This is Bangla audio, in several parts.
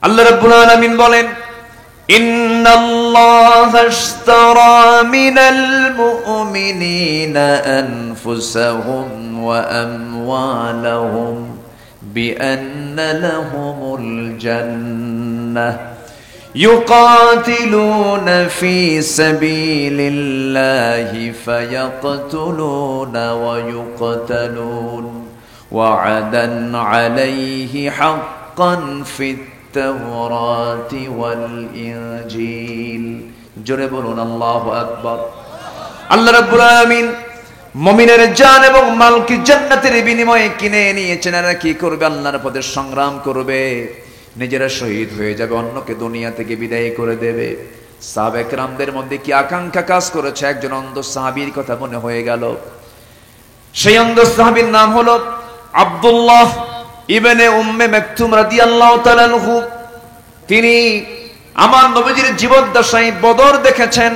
আল্লাহ রাব্বুল আলামিন বলেন, ইন্নাল্লাহা আশতারা মিনাল মুমিনিনা আনফুসাহুম ওয়া আমওয়ালাহুম বিআন্না লাহুমুল জান্নাহ يقاتلون في سبيل الله فيقتلون ويقتلون وعدا عليه حقا في التوراة والإنجيل জোরে বলুন আল্লাহু আকবার। আল্লাহ রাব্বুল আলামিন মুমিনের জান এবং মালকে জান্নাতের বিনিময়ে কিনে নিয়েছেন। আর কি করবে? আল্লাহর পথে সংগ্রাম করবে, নিজেরা শহীদ হয়ে যাবে, অন্যকে দুনিয়া থেকে বিদায় করে দেবে। সাহাবা একরামদের মধ্যে কি আকাঙ্ক্ষা কাজ করেছে? একজন অন্ধ সাহাবীর কথা মনে হয়ে গেল। সেই অন্ধ সাহাবীর নাম হলো আব্দুল্লাহ ইবনে উম্মে মাকতুম রাদিয়াল্লাহু তাআলা আনহু। তিনি আমার নবীজির জীবদ্দশায় বদর দেখেছেন,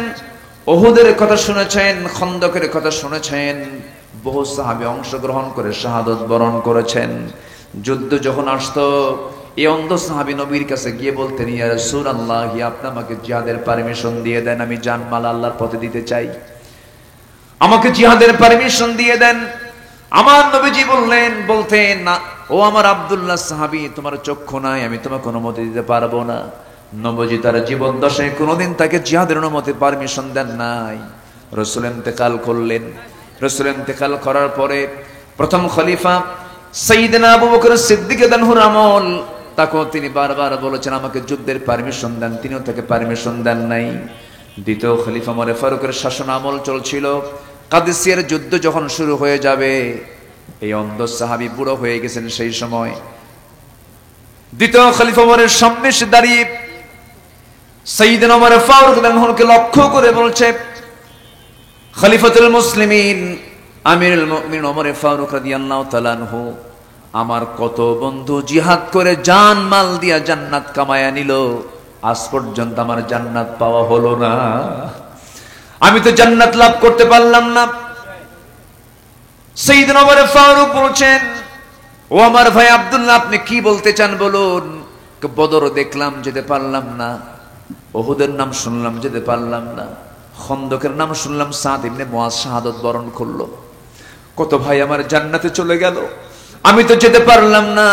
উহুদের কথা শুনেছেন, খন্দকের কথা শুনেছেন। বহু সাহাবী অংশগ্রহণ করে শাহাদাত বরণ করেছেন। যুদ্ধ যখন আসতো, এই অন্ধ সাহাবী নবীর কাছে গিয়ে বলতেন, ইয়া রাসূলুল্লাহ, আপনি আমাকে জিহাদের পারমিশন দিয়ে দেন, আমি জানমাল আল্লাহর পথে দিতে চাই, আমাকে জিহাদের পারমিশন দিয়ে দেন। আমার নবীজি বলতেন না, ও আমার আব্দুল্লাহ সাহাবী, তোমার চক্ষু নাই, আমি তোমাকে অনুমতি দিতে পারবো না। নবীজি তার জীবদ্দশায় কোনোদিন তাকে জিহাদের অনুমতি পারমিশন দেন নাই। রাসূল ইন্তেকাল করলেন। রাসূল ইন্তেকাল করার পরে প্রথম খলিফা সাইয়েদনা আবু বকর সিদ্দিক রাদিয়াল্লাহু আমল, তাকেও তিনি বারবার বলেছেন আমাকে যুদ্ধের পারমিশন দেন, তিনিও তাকে পারমিশন দেন নাই। দ্বিতীয় খলিফা ওমর ফারুকের শাসন আমল চলছিল। কাদেসিয়ার যুদ্ধ যখন শুরু হয়ে যাবে, এই অন্ধ সাহাবী বুড়ো হয়ে গেছেন সেই সময়। দ্বিতীয় খলিফা ওমরের সামনে এসে দাঁড়িয়ে সাইয়েদনা ওমর ফারুক রাদিয়াল্লাহুকে লক্ষ্য করে বলছে, খলিফাতুল মুসলিমিন আমিরুল মুমিনিন ওমর ফারুক রাদিয়াল্লাহু তাআলা আনহু, আমার কত বন্ধু জিহাদ করে জান মাল দিয়া জান্নাত কামায়া নিল, আজ পর্যন্ত আমার জান্নাত পাওয়া হলো না, আমি তো জান্নাত লাভ করতে পারলাম না। সাইয়েদনা ওমর ফারুক বলছেন, ও আমার ভাই আব্দুল্লাহ, আপনি কি বলতে চান বলুন। বদর দেখলাম, যেতে পারলাম না। উহুদের নাম শুনলাম, যেতে পারলাম না। খন্দকের নাম শুনলাম, সাদ ইবনে মুআজ শাহাদাত বরণ করলো। কত ভাই আমার জান্নাতে চলে গেল, আমি তো যেতে পারলাম না।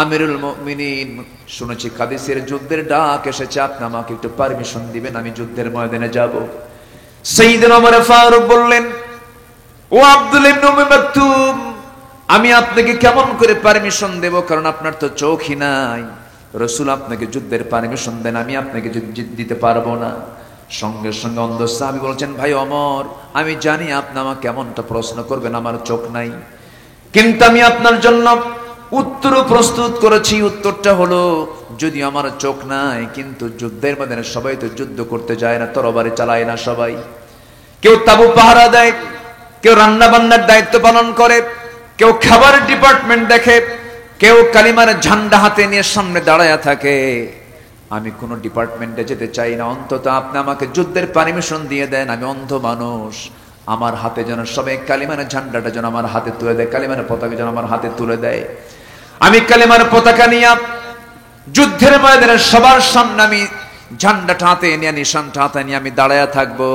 আমিরুল মুমিনিন, শুনেছি কাদেসিয়ার যুদ্ধের ডাক এসেছে, আপনি আমাকে একটু পারমিশন দিবেন, আমি যুদ্ধের ময়দানে যাব। সাইয়েদনা ওমর ফারুক বললেন, ও আব্দুল্লাহ ইবনে উম্মে মাকতুম, আমি আপনাকে কেমন করে পারমিশন দেব, কারণ আপনার তো চোখই নাই। রাসূল আপনাকে যুদ্ধের পারমিশন দেন, আমি আপনাকে দিতে পারবো না। সঙ্গে সঙ্গে অন্ধ সাহাবী বলছেন, ভাই ওমর, আমি জানি আপনি আমাকে কেমনটা প্রশ্ন করবেন, আমার চোখ নাই, কিন্তু আমি আপনার জন্য উত্তর প্রস্তুত করেছি। উত্তরটা হলো, যদি আমার চোখ নাই, কিন্তু যুদ্ধের ময়দানে সবাই তো যুদ্ধ করতে যায় না, তরবারি চালায় না সবাই। কেউ তাবু পাহারা দেয়, কেউ রান্না বান্নার দায়িত্ব পালন করে, কেউ খাবার ডিপার্টমেন্ট দেখে, কেউ কালিমার ঝান্ডা হাতে নিয়ে সামনে দাঁড়ায়া থাকে। আমি কোনো ডিপার্টমেন্টে যেতে চাই না, অন্তত আপনি আমাকে যুদ্ধের পারমিশন দিয়ে দেন। আমি অন্ধ মানুষ, আমার হাতে যেন সবাই কালিমার ঝান্ডাটা যেন আমার হাতে তুলে দেয়, কালিমার পতাকা যেন আমার হাতে তুলে দেয়। আমি কালিমার পতাকা নিয়ে যুদ্ধের ময়দানে সবার সামনে আমি ঝান্ডাটা হাতে নিয়ে, নিশানটা হাতে নিয়ে আমি দাঁড়ায়া থাকবো।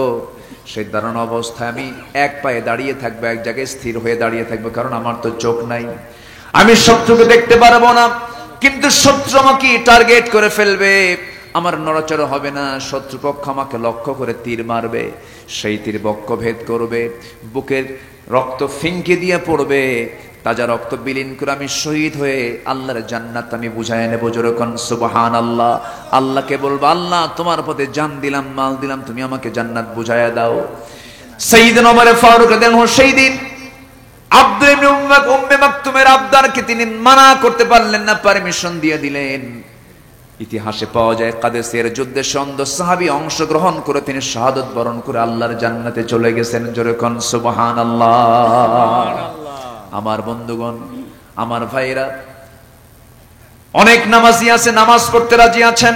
সেই দাঁড়ানো অবস্থায় আমি এক পায়ে দাঁড়িয়ে থাকবো, এক জায়গায় স্থির হয়ে দাঁড়িয়ে থাকবো, কারণ আমার তো চোখ নাই, আমি শত্রুকে দেখতে পারবো না। কিন্তু শত্রু আমাকে টার্গেট করে ফেলবে, আমার নড়াচড়া হবে না। শত্রুপক্ষ আমাকে লক্ষ্য করে তীর মারবে, সেই তীর বক্ষভেদ করবে, বুকের রক্ত ফিঙ্কে দিয়ে পড়বে, তাজা রক্ত বিলীন করে আমি শহীদ হয়ে আল্লাহর জান্নাত আমি বুঝায় নেব। যেরকম সুবহানাল্লাহ, আল্লাহকে বলবো, আল্লাহ তোমার পথে জান দিলাম, মাল দিলাম, তুমি আমাকে জান্নাত বুঝায়া দাও। সাইয়েদনা ওমর ফারুক রাদিয়াল্লাহু সেই দিন আব্দুল্লাহ ইবনে উম্মে মাকতুমের আবদারকে তিনি মানা করতে পারলেন না, পারমিশন দিয়ে দিলেন। ইতিহাসে পাওয়া যায়, কাদেসিয়ার যুদ্ধে অন্ধ সাহাবী অংশগ্রহণ করে তিনি শাহাদাত বরণ করে আল্লাহর জান্নাতে চলে গেছেন। যেরকম সুবহানাল্লাহ। আমার বন্ধুগণ, আমার ভাইরা, অনেক নামাজি আছে, নামাজ পড়তে রাজি আছেন,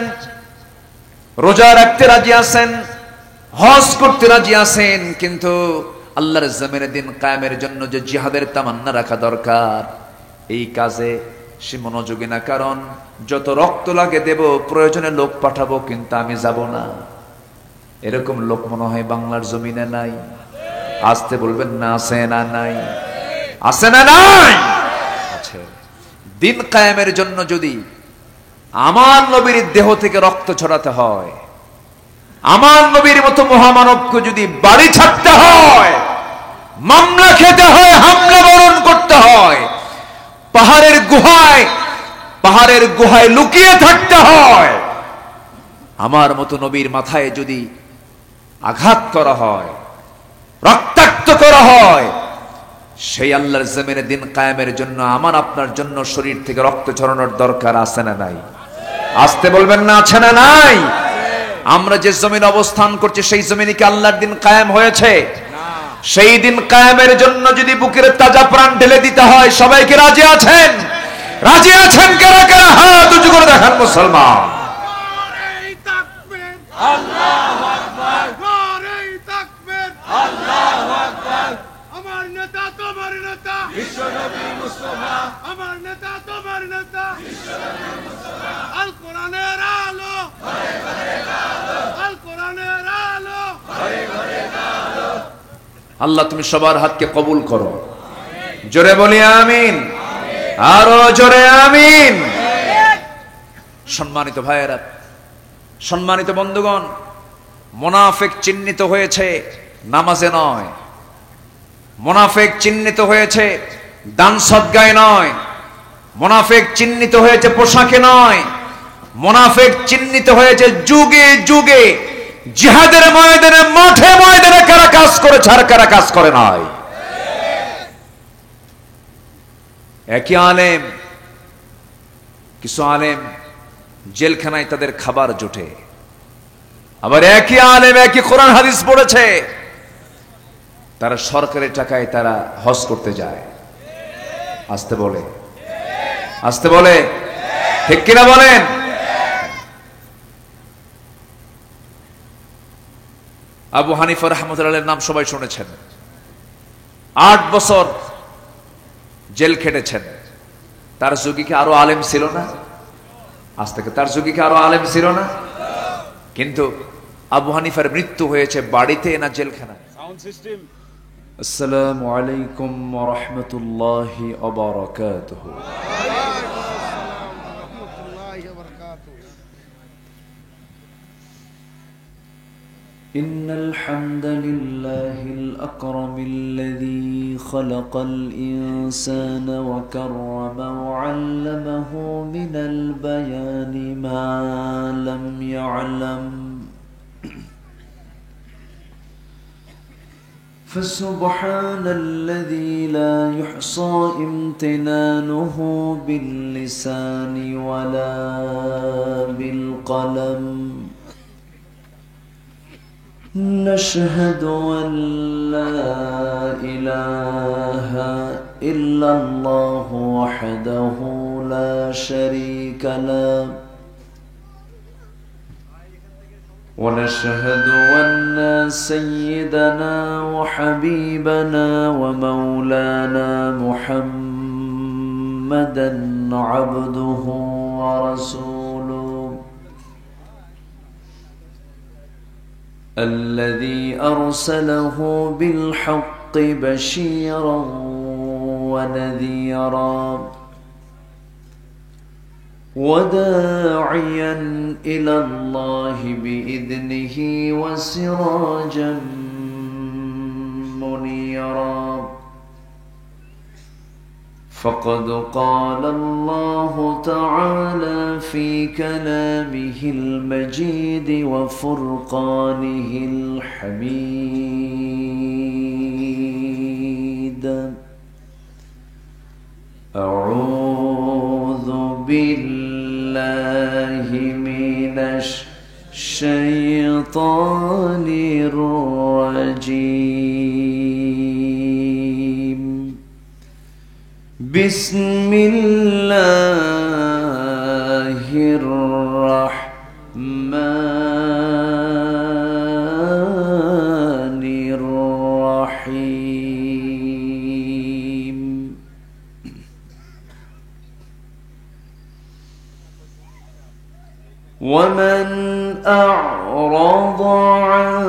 রোজা রাখতে রাজি আছেন, হজ করতে রাজি আছেন, কিন্তু আল্লাহর জমিনে দিন কায়েমের জন্য যে জিহাদের তামান্না রাখা দরকার, এই কাজে সে মনোযোগী না। কারণ যত রক্ত লাগে দেব, প্রয়োজনে লোক পাঠাবো, কিন্তু আমি যাব না। এরকম লোক মনে হয় বাংলার জমিনে নাই। আসতে বলবেন না, আছে না নাই? আছে না নাই? আছে। দিন কায়েমের জন্য যদি আমার নবীর দেহ থেকে রক্ত ছড়াতে হয়, আমার নবীর মতো মহামানবকে যদি বাড়ি ছাড়তে হয়, মামলা খেতে হয়, হামলা বরণ করতে হয়, পাহাড়ের গুহায় লুকিয়ে থাকতে হয়, আমার মতো নবীর মাথায় যদি আঘাত করা হয়, রক্তাক্ত করা হয়, সেই আল্লাহর জমিনে দিন কায়েমের জন্য আমার আপনার জন্য শরীর থেকে রক্ত ঝরানোর দরকার আছে না নাই? আসতে বলবেন না, আছে না নাই? আমরা যে জমিন অবস্থান করছি সেই জমিনে কি আল্লাহর দিন কায়েম হয়েছে? সেই দিন কায়েমের জন্য যদি বুকের তাজা প্রাণ ঢেলে দিতে হয়, সবাইকে রাজি আছেন? রাজি আছেন কারা কারা? হাত উঁচু করে দেখান মুসলমান। আল্লাহু আকবার, নারে তাকবীর, আল্লাহু আকবার। আমার নেতা তোমার নেতা বিশ্বনবী মুস্তাফা, আমার নেতা তোমার নেতা বিশ্বনবী মুস্তাফা। আল কোরআনের আলো ঘরে ঘরে আলো, আল কোরআনের আলো ঘরে ঘরে আলো। আল্লাহ তুমি সবার হাতকে কবুল করো, জোরে বলি আমিন, আরো জোরে আমিন। সম্মানিত ভাইয়েরা, সম্মানিত বন্ধুগণ, মুনাফিক চিহ্নিত হয়েছে নামাজে নয়, মুনাফিক চিহ্নিত হয়েছে দান সদকায় নয়, মুনাফিক চিহ্নিত হয়েছে পোশাকে নয়, মুনাফিক চিহ্নিত হয়েছে যুগে যুগে জিহাদের ময়দানে, মাঠে ময়দানে কারা কাজ করেছে আর কারা কাজ করে নাই। একই আলেম, কিছু আলেম জেলখানায় তাদের খাবার জোটে, আবার একই আলেম একই কোরআন হাদিস পড়েছে, তারা সরকারের টাকায় তারা হজ করতে যায়। আসতে বলে, আসতে বলে, ঠিক কিনা বলেন? আবু হানিফা রাহমাতুল্লাহর নাম সবাই শুনেছেন। 8 বছর জেল খেটেছেন। তার যুগে কি আরো আলেম ছিল না? আজ থেকে তার যুগে কি আরো আলেম ছিল না? কিন্তু আবু হানিফার মৃত্যু হয়েছে বাড়িতে না জেলখানায়? Sound system. আসসালামু আলাইকুম ওয়া রাহমাতুল্লাহি ওয়া বারাকাতুহু। إن الحمد لله الأكرم الذي خلق الإنسان وكرم وعلمه من البيان ما لم يعلم فسبحان الذي لا يحصى امتنانه باللسان ولا بالقلم نشهد أن لا إله إلا الله وحده لا شريك له ونشهد أن سيدنا وحبيبنا ومولانا محمدا عبده ورسوله الذي أرسله بالحق بشيرا ونذيرا وداعيا إلى الله بإذنه وسراجا منيرا فقد قال الله تعالى في كلامه المجيد وفرقانه الحميد أعوذ بالله من الشيطان الرجيم بسم الله الرحمن الرحيم ومن أعرض عن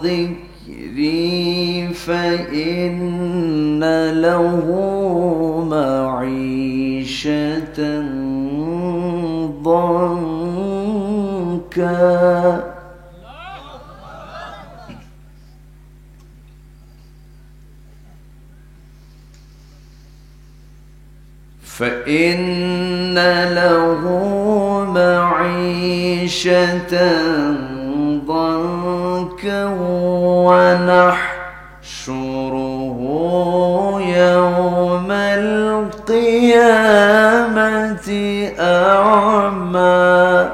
ذكري فإن له معيشة ضنكا فإن له معيشة ضنكا ونحشره يوم القيامة أعمى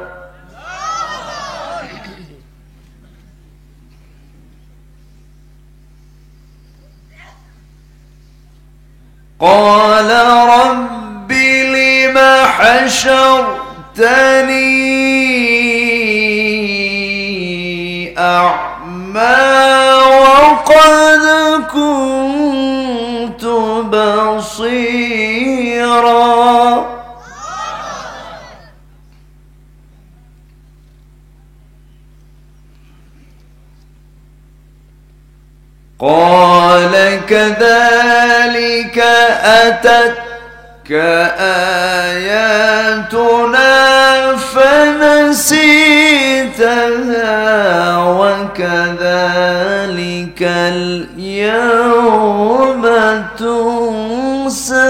قال رب لم حشرتني أعمى وقد كنت بصيرا قال كذلك أتتك آياتنا فنسيتها وكذلك اليوم تنسى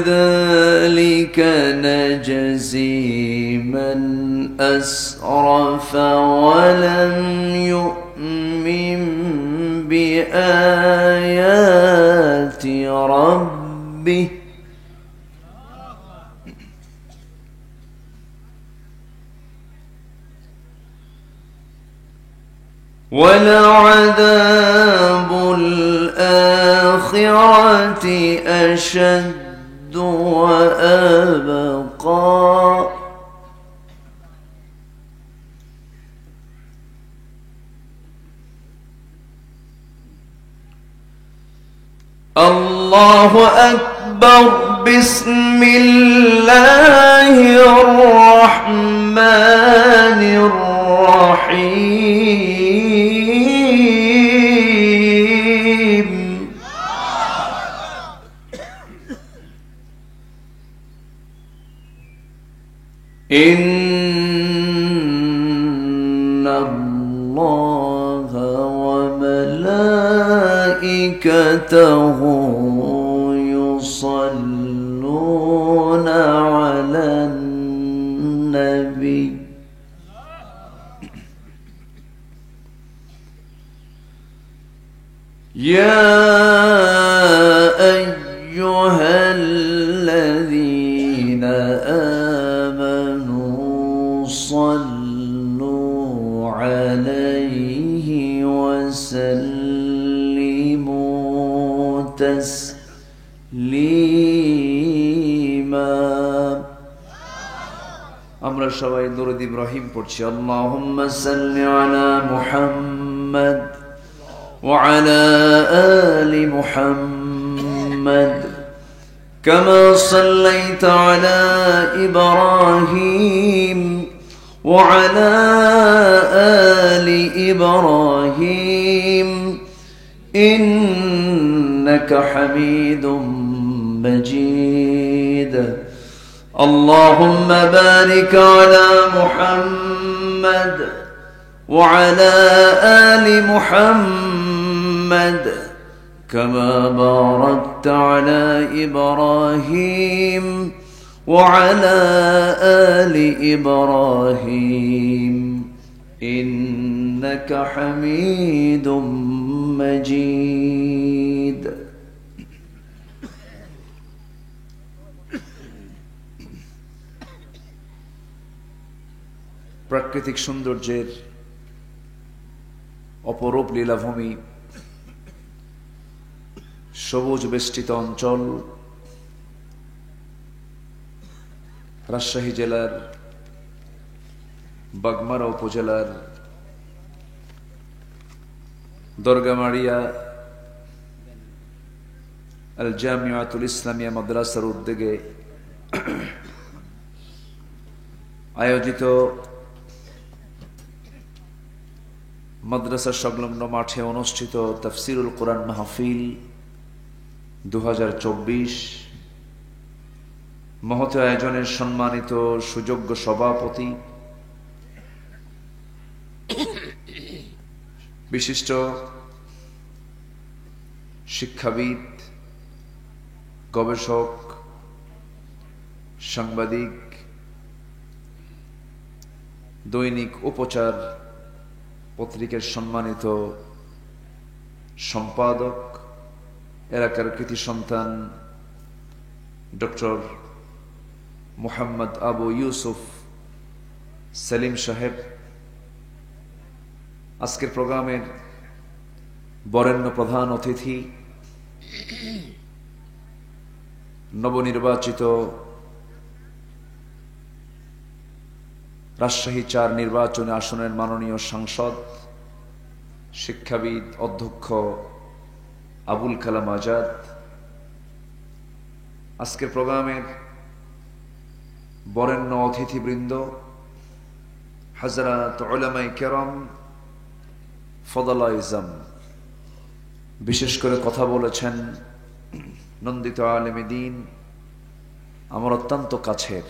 وكذلك نجزي من أسرف ولم يؤمن بآيات ربه ولعذاب الآخرة أشد وأبقى الله أكبر بسم الله الرحمن الرحيم إن الله وملائكته يصلون على النبي يا أيها الذين آمنوا صلوا عليه وسلموا تسليما আমরা সবাই দরুদ ইব্রাহিম পড়ছি আল্লাহুম্মা সাল্লি আলা মুহাম্মাদ وعلى آل محمد كما صليت على إبراهيم وعلى آل إبراهيم إنك حميد مجيد اللهم بارك على محمد وعلى آل محمد كما باركت على إبراهيم وعلى آل إبراهيم إنك حميد مجيد প্রাকৃতিক সৌন্দর্যের অপরূপ লীলাভূমি, সবুজ বেষ্টিত অঞ্চল, রাজশাহী জেলার বাগমারা উপজেলার দরগামারিয়া আল জামিয়াতুল ইসলামিয়া মাদ্রাসার উদ্যোগে আয়োজিত মাদ্রাসা সংলগ্ন মাঠে অনুষ্ঠিত তাফসিরুল কোরআন মাহফিল 2024 মহৎ আয়োজনের সম্মানিত সুযোগ্য সভাপতি, বিশিষ্ট শিক্ষাবিদ, গবেষক, সাংবাদিক, দৈনিক উপচার পত্রিকার সম্মানিত সম্পাদক, এলাকার কৃতি সন্তান ডক্টর মুহাম্মদ আবু ইউসুফ সেলিম সাহেব, আজকের প্রোগ্রামের বরেণ্য প্রধান অতিথি, নবনির্বাচিত রাজশাহী 4 নির্বাচনী আসনের মাননীয় সাংসদ, শিক্ষাবিদ, অধ্যক্ষ আবুল কালাম আজাদ, আজকের প্রোগ্রামের বরেণ্য অতিথিবৃন্দ, হযরত উলামায়ে কেরাম, ফদলায়ে ইজম, বিশেষ করে কথা বলেছেন নন্দিত আলেমে দ্বীন, আমার অত্যন্ত কাছের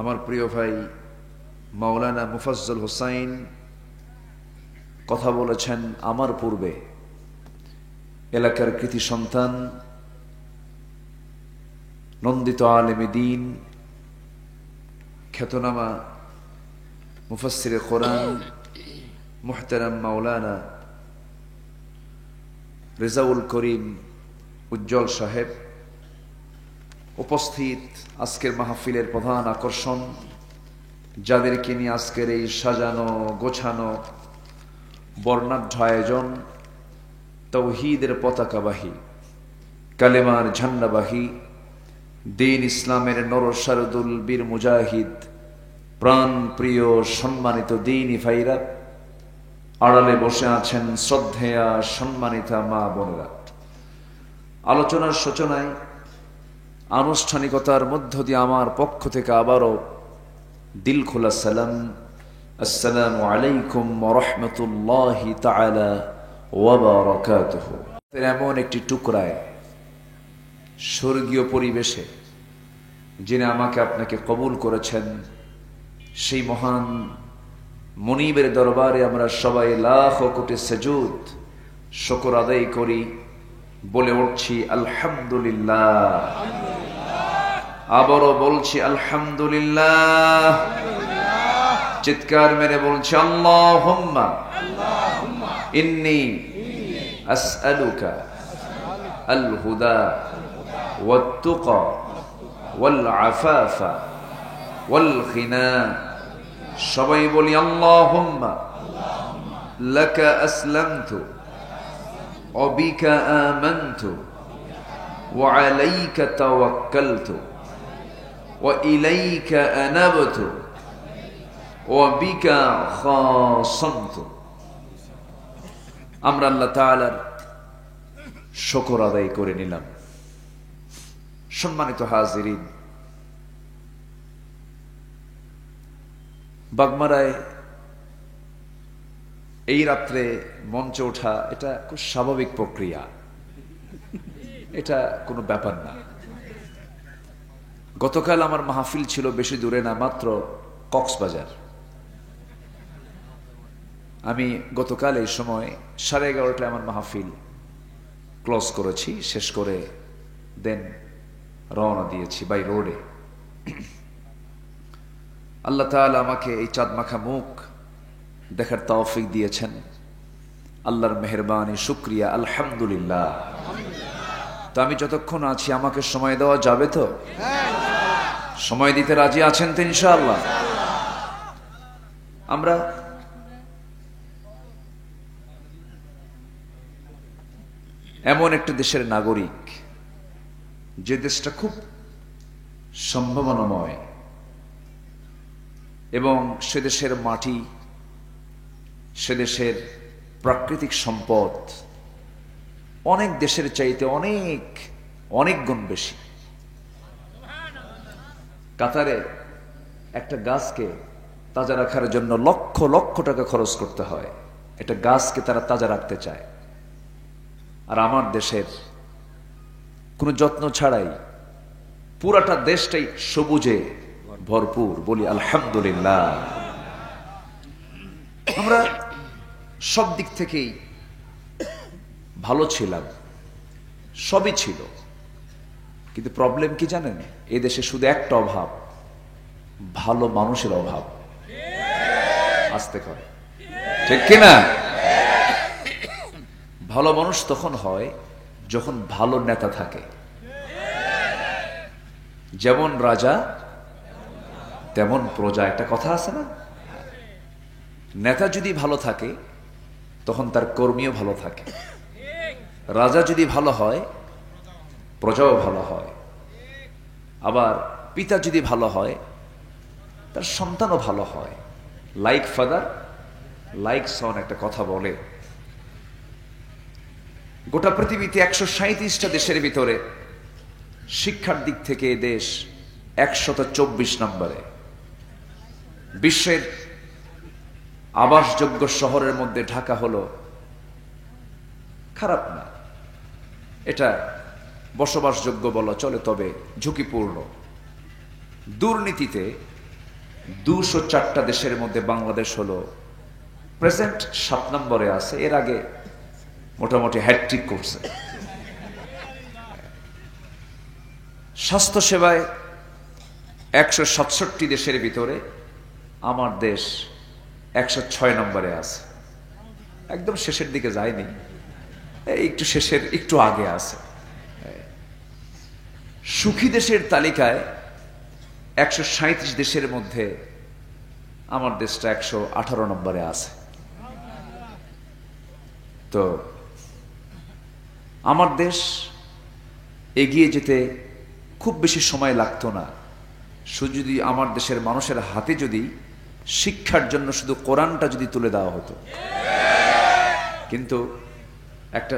আমার প্রিয় ভাই মাওলানা মুফাজ্জল হোসাইন, কথা বলেছেন আমার পূর্বে এলাকার কৃতি সন্তান নন্দিত আলেমে দ্বীন, খ্যাতনামা মুফাসসিরে কোরআন মুহতারাম মাওলানা রেজাউল করিম উজ্জ্বল সাহেব, উপস্থিত আজকের মাহফিলের প্রধান আকর্ষণ, যাদেরকে নিয়ে আজকের এই সাজানো গোছানো বর্ণাঢ্য আয়োজন, তাওহীদের পতাকাবাহী, কালেমার ঝান্ডাবাহী, দ্বীন ইসলামের নরসারদুল বীর মুজাহিদ, প্রাণ প্রিয় সম্মানিত দ্বীনি ভাইরা, আড়ালে বসে আছেন শ্রদ্ধেয়া সম্মানিতা মা বোনেরা। আলোচনার সূচনায় আনুষ্ঠানিকতার মধ্য দিয়ে আমার পক্ষ থেকে আবারও দিল খোলা সালাম, আসসালামু আলাইকুম ওয়া রাহমাতুল্লাহি তাআলা ওয়া বারাকাতুহু। এমন একটি টুকরায় স্বর্গীয় পরিবেশে যিনি আমাকে আপনাকে কবুল করেছেন, সেই মহান মুনিবের দরবারে আমরা সবাই লাখ কোটি সুজুদ শুকর আদায় করি, বলে উঠছি আলহামদুলিল্লাহ। আবারও বলছি আলহামদুলিল্লাহ। চিৎকার মেরে বলছি আল্লাহুম্মা ইন্নী আসআলুকা আল হুদা ওয়াত তুকা ওয়াল আফাফা ওয়াল গিনা। সবাই বলি আল্লাহুম্মা লাকা আসলামতু ওয়া বিকা আমানতু ওয়া আলাইকা তাওয়াক্কালতু ওয়া ইলাইকা আনাবতু ওয়া বিকা খাসামতু। আমরা আল্লাহ তাআলার শুকর আদায় করে নিলাম। সম্মানিত হাজিরিন, বাগমারায় এই রাত্রে মঞ্চে ওঠা এটা খুব স্বাভাবিক প্রক্রিয়া, এটা কোনো ব্যাপার না। গতকাল আমার মাহফিল ছিল বেশি দূরে না, মাত্র কক্সবাজার। আমি গতকাল এই সময় 11:30টায় আমার মাহফিল ক্লোজ করেছি, শেষ করে দেন রওনা দিয়েছি বাই রোডে। আল্লাহ তাআলা আমাকে এই চাঁদ মাখা মুখ দেখার তৌফিক দিয়েছেন, আল্লাহর মেহেরবানি, শুকরিয়া, আলহামদুলিল্লাহ। তো আমি যতক্ষণ আছি আমাকে সময় দেওয়া যাবে তো? সময় দিতে রাজি আছেন তো ইনশাআল্লাহ? আমরা এমন একটা দেশের নাগরিক যে দেশটা খুব সম্ভাবনাময়, এবং সে দেশের মাটি, সে দেশের প্রাকৃতিক সম্পদ অনেক দেশের চাইতে অনেক অনেক গুণ বেশি। কাতারে একটা গাছকে তাজা রাখার জন্য লক্ষ লক্ষ টাকা খরচ করতে হয়, একটা গাছকে তারা তাজা রাখতে চায়। আর আমার দেশের কোনো যত্ন ছাড়াই পুরাটা দেশটাই সবুজে ভরপুর। বলি আলহামদুলিল্লাহ। আমরা সব দিক থেকেই ভালো ছিলাম, সবই ছিল, কিন্তু প্রবলেম কি জানেন? এই দেশে শুধু একটা অভাব, ভালো মানুষের অভাব। আসতে করে, ঠিক কিনা? ভালো মানুষ তখন হয় যখন ভালো নেতা থাকে। যেমন রাজা তেমন প্রজা, একটা কথা আছে না? নেতা যদি ভালো থাকে তখন তার কর্মীও ভালো থাকে। রাজা যদি ভালো হয় প্রজাও ভালো হয়। আবার পিতা যদি ভালো হয় তার সন্তানও ভালো হয়। লাইক ফাদার লাইক সন একটা কথা বলে। গোটা পৃথিবীতে 137টা দেশের ভিতরে শিক্ষার দিক থেকে দেশ 124 নম্বরে। বিশ্বের আবাসযোগ্য শহরের মধ্যে ঢাকা হলো খারাপ না, এটা বসবাসযোগ্য বলা চলে, তবে ঝুঁকিপূর্ণ। দুর্নীতিতে 204টা দেশের মধ্যে বাংলাদেশ হলো প্রেজেন্ট 7 নম্বরে আছে। এর আগে মোটামুটি হ্যাট্রিক করছে। স্বাস্থ্য সেবায় 167 দেশের ভিতরে আমার দেশ 106 নম্বরে আছে। একদম শেষের দিকে যায়নি, একটু শেষের একটু আগে আছে। সুখী দেশের তালিকায় 137 দেশের মধ্যে আমার দেশটা 118 নম্বরে আছে। তো আমার দেশ এগিয়ে যেতে খুব বেশি সময় লাগতো না, শুধু যদি আমার দেশের মানুষের হাতে যদি শিক্ষার জন্য শুধু কোরআনটা যদি তুলে দেওয়া হতো। কিন্তু একটা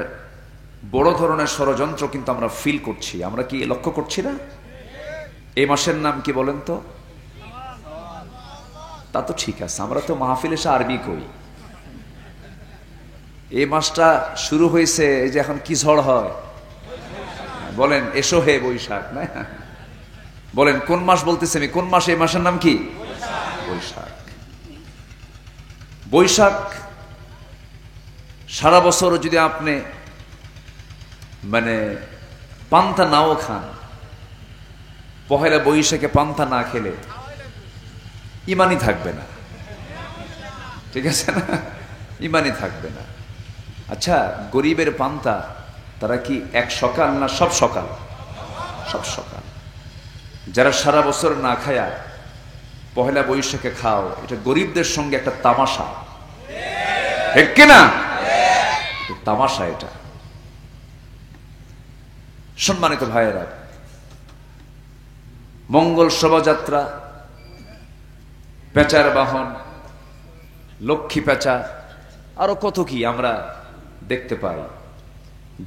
বড় ধরনের ষড়যন্ত্র কিন্তু আমরা ফিল করছি। আমরা কি লক্ষ্য করছি না? এই মাসের নাম কি বলেন তো? তা তো ঠিক আছে, আমরা তো মাহফিল এসে আরবি কই। এই মাসটা শুরু হয়েছে, এই যে এখন কি ঝড় হয় বলেন, এসো হে বৈশাখ, না? বলেন কোন মাস বলতেছে আমি? কোন মাস? এই মাসের নাম কি? বৈশাখ। বৈশাখ সারা বছর যদি আপনি পান্তা নাও খান, পহেলা বৈশাখে পান্তা না খেলে ইমানই থাকবে না, ঠিক আছে না? ইমানই থাকবে না। আচ্ছা, গরিবের পান্তা তারা কি এক সকাল না সব সকাল? সব সকাল। যারা সারা বছর না খায়া পহেলা বৈশাখে খাও, এটা গরিবদের সঙ্গে একটা তামাশা, ঠিক কিনা? তামাশা এটা। সম্মানিত ভাইয়েরা, মঙ্গল শোভাযাত্রা, পেঁচার বাহন, লক্ষ্মী পেঁচা, আরো কত কি আমরা দেখতে পাই,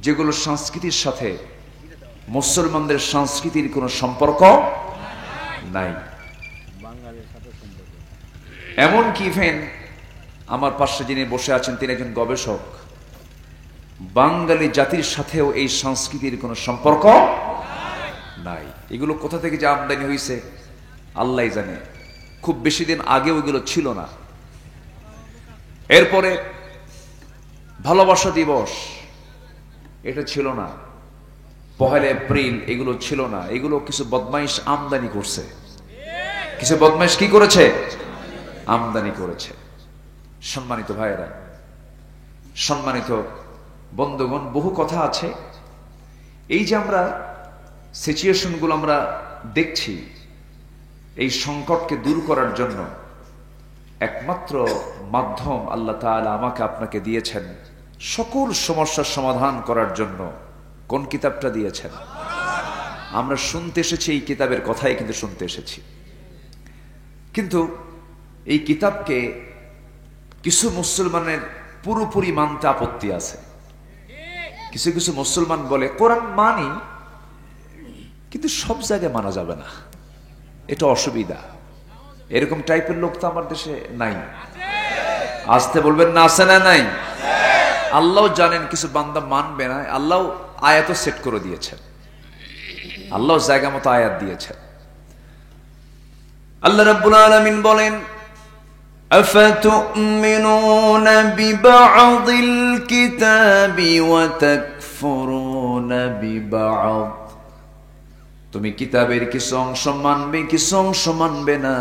যেগুলো সংস্কৃতির সাথে মুসলমানদের সংস্কৃতির কোনো সম্পর্ক নাই। এমনকি ইভেন আমার পাশে যিনি বসে আছেন তিনি একজন গবেষক, বাঙালি জাতির সাথেও এই সংস্কৃতির কোনো সম্পর্ক নাই। এগুলো কোথা থেকে যে আমদানি হয়েছে আল্লাহ জানে। খুব বেশি দিন আগে ওইগুলো ছিল না। এরপরে ভালোবাসা দিবস, এটা ছিল না। পহেলা এপ্রিল, এগুলো ছিল না। এগুলো কিছু বদমাইশ আমদানি করছে। কিছু বদমাইশ কি করেছে? আমদানি করেছে। সম্মানিত ভাইয়েরা, সম্মানিত বন্ধুগণ, বহু কথা আছে। এই যে আমরা সিচুয়েশনগুলো আমরা দেখছি, এই সংকটকে দূর করার জন্য একমাত্র মাধ্যম আল্লাহ তাআলা আমাকে আপনাকে দিয়েছেন সকল সমস্যার সমাধান করার জন্য। কোন কিতাবটা দিয়েছেন? আমরা শুনতে এসেছি, এই কিতাবের কথাই কিন্তু শুনতে এসেছি। কিন্তু এই কিতাবকে কিছু মুসলমানের পুরোপুরি মানতে আপত্তি আছে। কিছু কিছু মুসলমান বলে কোরআন মানি, কিন্তু সব জায়গায় মানা যাবে না, এটা অসুবিধা। এরকম টাইপের লোক তো আমার দেশে নাই। আসতে বলবেন না, আছে না নাই? আল্লাহ জানেন কিছু বান্দা মানবে না, আল্লাহ আয়াত সেট করে দিয়েছেন, আল্লাহ জায়গা মতো আয়াত দিয়েছেন। আল্লাহ রাব্বুল আলামিন বলেন, أفتؤمنون ببعض الكتاب وتكفرون ببعض। তুমি কিতাবের কিছু অংশ মানবে, কিছু অংশ মানবে না,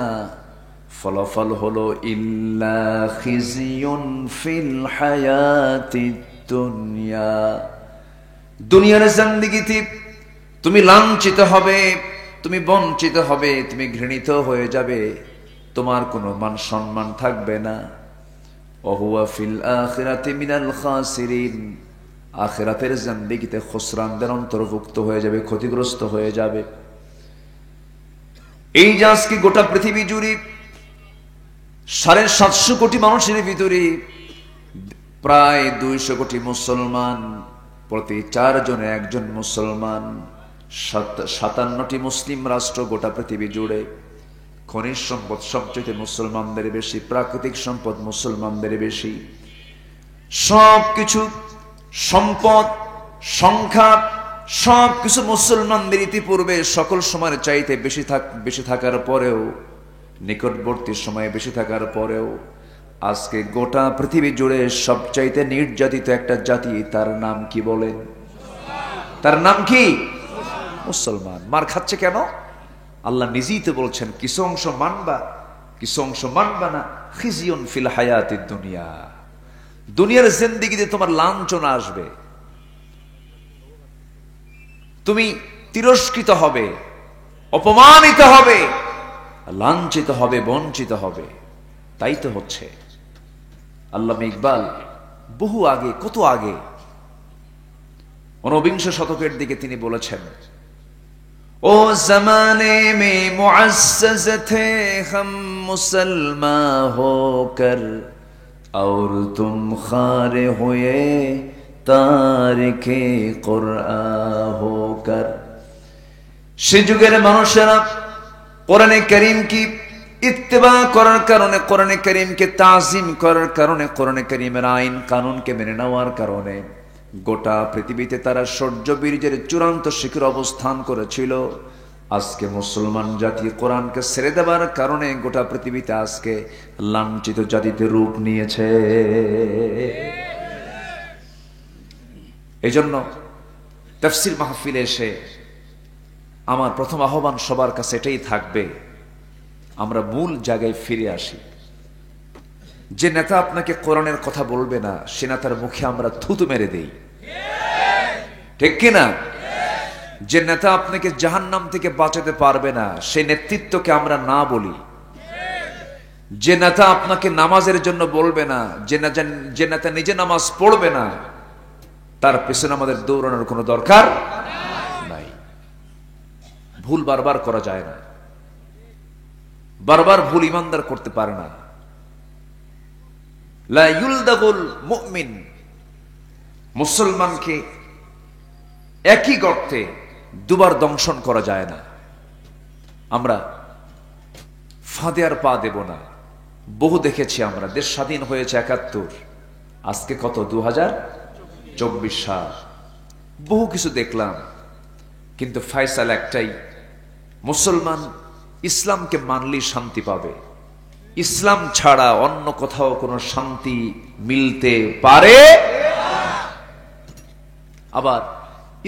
ফলাফল হলো ইল্লা খিজিয়ুন ফিল হায়াতিদ দুনিয়া, দুনিয়ার জিন্দেগিতে তুমি লাঞ্ছিত হবে, তুমি বঞ্চিত হবে, তুমি ঘৃণিত হয়ে যাবে, তোমার কোনো মান সম্মান থাকবে না। ওহুয়া ফিল আখিরাতি মিনাল খাসিরিন, আখিরাতের জিন্দেগিতে খুসরানদের অন্তর্ভুক্ত হয়ে যাবে, ক্ষতিগ্রস্ত হয়ে যাবে। এই যে আজকে গোটা পৃথিবী জুড়ে 750 কোটি মানুষের ভিতরে প্রায় 200 কোটি মুসলমান, প্রতি 4 জনে একজন মুসলমান, 57টি মুসলিম রাষ্ট্র গোটা পৃথিবী জুড়ে। খনিজ সম্পদ সবচেয়ে মুসলমানদের বেশি, প্রাকৃতিক সম্পদ মুসলমানদের বেশি, সবকিছু সম্পদ সংখ্যা সবকিছু মুসলমানদের ইতিপূর্বে সকল সময়ের চাইতে বেশি থাকার পরেও, নিকটবর্তী সময়ে বেশি থাকার পরেও আজকে গোটা পৃথিবী জুড়ে সবচাইতে নির্যাতিত একটা জাতি, তার নাম কি বলেন? তার নাম কি? মুসলমান। মার খাচ্ছে কেন? আল্লাহ নিজেই তো বলছেন কিছু অংশ মানবা, কিছু অংশ মানবা না। খিজিয়ুন ফিল হায়াতিদ দুনিয়া, দুনিয়ার জিন্দেগিতে তোমার লাঞ্ছনা আসবে, তুমি তিরস্কৃত হবে, অপমানিত হবে, লাঞ্ছিত হবে, বঞ্চিত হবে। তাই তো হচ্ছে। আল্লামা ইকবাল বহু আগে, কত আগে, 19বিংশ শতকের দিকে তিনি বলেছেন, ओ जमाने में मुअस्सस थे हम मुसलमान होकर, और तुम खारे हुए तारिके कुरआन होकर। সে যুগের মানুষেরা কোরআনে কারীম কি ইত্তেবা করার কারণে, কোরআনে কারীমকে তাজিম করার কারণে, কোরআনে কারীমের আইন কানুনকে মেনে নেওয়ার কারণে গোটা পৃথিবীতে তারা শৌর্য বীর্যের চূড়ান্ত শিখরে অবস্থান করেছিল। আজকে মুসলমান জাতি কোরআনকে ছেড়ে দেবার কারণে গোটা পৃথিবীতে আজকে লাঞ্ছিত জাতিতে রূপ নিয়েছে। এই জন্য তাফসীর মাহফিলে এসে আমার প্রথম আহ্বান সবার কাছে এটাই থাকবে, আমরা মূল জায়গায় ফিরে আসি। যে নেতা আপনাকে কোরআনের কথা বলবে না, সে নেতার মুখে আমরা থুতু মেরে দেই, ঠিক কিনা? যে নেতা আপনাকে জাহান্নাম থেকে বাঁচাতে পারবে না, সেই নেতৃত্বকে আমরা না বলি। যে নেতা আপনাকে নামাজের জন্য বলবে না, যে নেতা নিজে নামাজ পড়বে না, তার পেছনে আমাদের দৌড়ানোর কোনো দরকার নাই। ভুল বারবার করা যায় না, বারবার ভুল ইমানদার করতে পারে না। লা ইউলদাগুল মুমিন, মুসলমানকে একই গর্তে দুবার দংশন করা যায় না। আমরা ফাঁদে আর পা দেব না। বহু দেখেছি আমরা, দেশ স্বাধীন হয়েছে 71, আজকে কত 2024 সাল। বহু কিছু দেখলাম, কিন্তু ফয়সাল একটাই, মুসলমান ইসলামকে মানলেই শান্তি পাবে। ইসলাম ছাড়া অন্য কোথাও কোনো শান্তি মিলতে পারে। আবার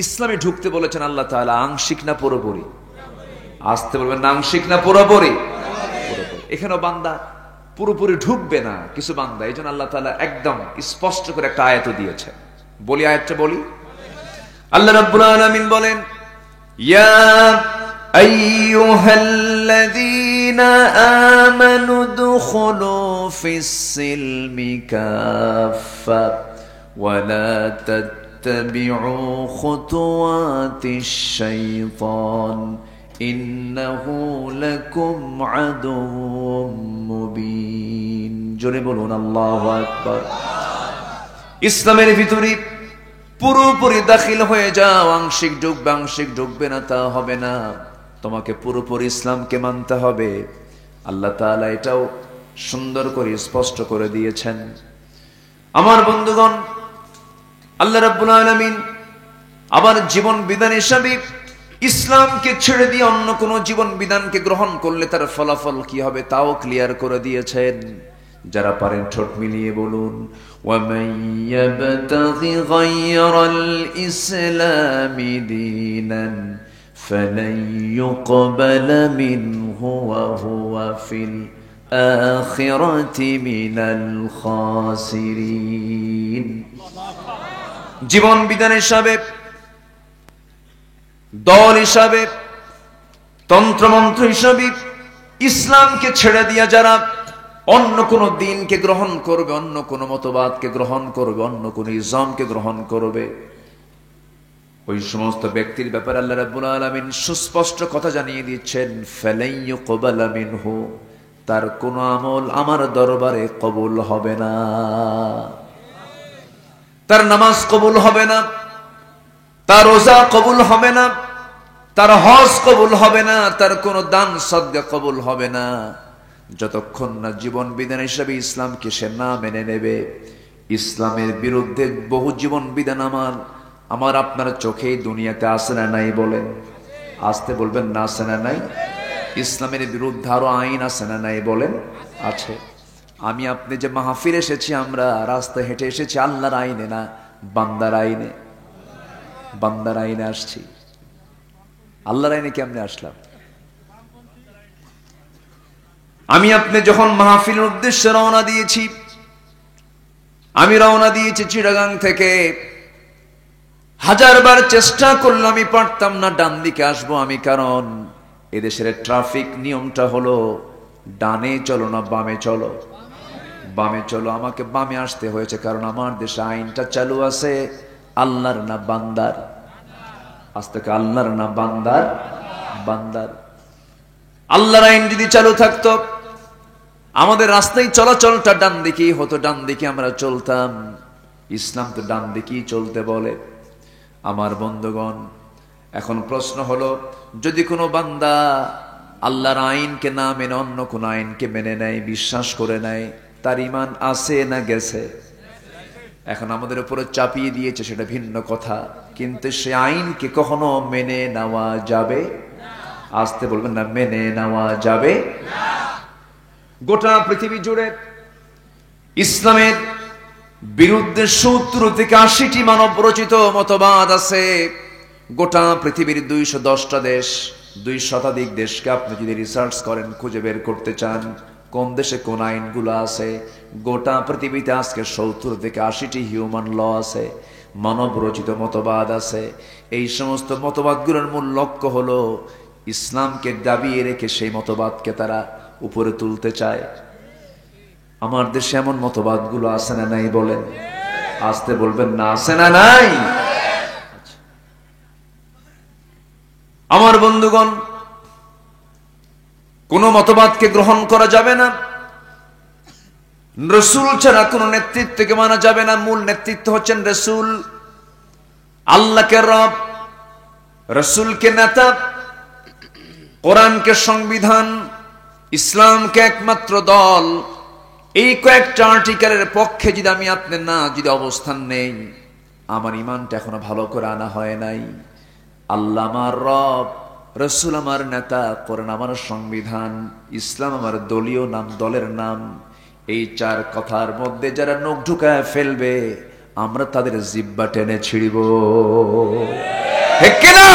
ইসলামে ঢুকতে বলেছেন আল্লাহ তাআলা আংশিক না পুরোপুরি? আসতে বলবেন না, আংশিক না পুরোপুরি? এখানেও বান্দা পুরোপুরি ঢুকবে না, কিছু বান্দা। এই জন্য আল্লাহ তাআলা একদম স্পষ্ট করে একটা আয়াত দিয়েছে। বলি, আয়াতটা বলি। আল্লাহ রাব্বুল আলামিন বলেন, ইয়া আইয়ুহাল্লাযীনা আমানু দুখুলু ফিস-সিলমি কাফা ওয়া লা তাত্তাবিউ খুতুওয়াতিশ শাইতান ইন্নাহু লাকুম আদুউম মুবিন। জোরে বলুন আল্লাহু আকবার। ইসলামের ভিতরে পুরোপুরি দাখিল হয়ে যাও, আংশিক ঢুকবে না তা হবে না, তোমাকে পুরোপুরি ইসলামকে মানতে হবে। আল্লাহ তাআলা এটাও সুন্দর করে স্পষ্ট করে দিয়েছেন। আমার বন্ধুগণ, আল্লাহ রাব্বুল আলামিন আবার জীবন বিধান হিসাবে ইসলামকে ছেড়ে দিয়ে অন্য কোন জীবন বিধানকে গ্রহণ করলে তার ফলাফল কি হবে তাও ক্লিয়ার করে দিয়েছেন। যারা পারেন ঠোঁট মিলিয়ে বলুন, ওয়ামান ইয়াবতাগি গায়রাল ইসলামি দীনান ফালান ইউকবালা মিনহু ওয়া হুয়া ফিল আখিরাতি মিনাল খাসিরিন। জীবন বিধান হিসাবে, দল হিসাবে, তন্ত্রমন্ত্র হিসাবে ইসলামকে ছেড়ে দিয়া যারা অন্য কোন দিনকে গ্রহণ করবে, অন্য কোন মতবাদকে গ্রহণ করবে, অন্য কোন ইসলামকে গ্রহণ করবে, ওই সমস্ত ব্যক্তির ব্যাপারে আল্লাহ রাব্বুল আলামিন সুস্পষ্ট কথা জানিয়ে দিচ্ছেন, ফালাই ইউকবালা মিনহু, তার কোন আমল আমার দরবারে কবুল হবে না। তার নামাজ কবুল হবে না, তার রোজা কবুল হবে না, তার হজ কবুল হবে না, তার কোন দান সদকা কবুল হবে না, যতক্ষণ না জীবন বিধান হিসেবে ইসলামকে সে না মেনে নেবে। ইসলামের বিরুদ্ধে বহু জীবন বিধান আমার আপনার চোখেই দুনিয়াতে আসে না নাই? বলেন, আসতে বলবেন না, আসে না নাই? ইসলামের বিরুদ্ধে আরো আইন আসে না নাই? বলেন, আছে। আমি আপনি যে মাহফিল এসেছি, আমরা রাস্তায় হেঁটে এসেছি আল্লাহর আইনে না, বান্দার আইনে। বান্দার আইনে আসছি, আল্লাহর আইনে কেমনে আসলাম? আমি আপনি যখন মাহফিলের উদ্দেশ্যে রওনা দিয়েছি, আমি রওনা দিয়েছি চিটাগাং থেকে, হাজারবার চেষ্টা করলাম, আমি পারতাম না ডান দিকে আসবো আমি, কারণ এদেশের ট্রাফিক নিয়মটা হলো ডানে চলো না বামে চলো, বামে চলো। আমাকে বামে আসতে হয়েছে, কারণ আমার দেশে আইনটা চালু আছে আল্লাহর না বান্দার। আজ থেকে আল্লাহর না বান্দার, বান্দার। আল্লাহর আইন যদি চালু থাকতো, আমাদের রাস্তায় চলাচলটা ডান দিকেই হতো, ডান দিকে আমরা চলতাম। ইসলাম তো ডান দিকেই চলতে বলে। আমার বন্ধুগণ, এখন প্রশ্ন হলো, যদি কোনো বান্দা আল্লাহর আইনকে না মেনে অন্য কোন আইনকে মেনে নেয়, বিশ্বাস করে নেয়, তার ঈমান আছে না গেছে? এখন আমাদের উপরে চাপিয়ে দিয়েছে, সেটা ভিন্ন কথা, কিন্তু সে আইনকে কখনো মেনে নেওয়া যাবে? আসতে বলবেন না, মেনে নেওয়া যাবে না। গোটা পৃথিবী জুড়ে ইসলামের বিরুদ্ধে 70 থেকে 80টি মানব রচিত মতবাদ আছে। গোটা পৃথিবীর 210টা দেশ, 2 শতাধিক দেশকে আপনি যদি রিসার্চ করেন, খুঁজে বের করতে চান কোন দেশে কোন আইনগুলো আছে, গোটা পৃথিবীতে আজকে 70 থেকে 80টি হিউম্যান ল আছে, মানব রচিত মতবাদ আছে। এই সমস্ত মতবাদগুলোর মূল লক্ষ্য হলো ইসলামকে দাবিয়ে রেখে সেই মতবাদকে তারা উপরে তুলতে চায়। আমার দেশে এমন মতবাদগুলো আছে না নাই? বলেন, আসতে বলবেন না, আছে না নাই? আমার বন্ধুগণ, কোন মতবাদকে গ্রহণ করা যাবে না, রাসূল ছাড়া কোন নেতৃত্বকে মানা যাবে না। মূল নেতৃত্ব হচ্ছেন রাসূল, আল্লাহকে রব, রাসূলকে নেতা, কোরআনকে সংবিধান, ইসলামকে একমাত্র দল। এই কয়েকটা আর্টিকেলের পক্ষে যদি আমি আপনি না যদি অবস্থান নেই, আমার ইমানটা এখনো ভালো করে আনা হয় নাই। আল্লাহ আমার রব, রাসূল আমার নেতা, কোরআন আমার সংবিধান, ইসলাম আমার দলীয় নাম, দলের নাম। এই 4 কথার মধ্যে যারা নখ ঢুকায় ফেলবে, আমরা তাদের জিহ্বা টেনে ছিড়ব। ঠিক কিনা?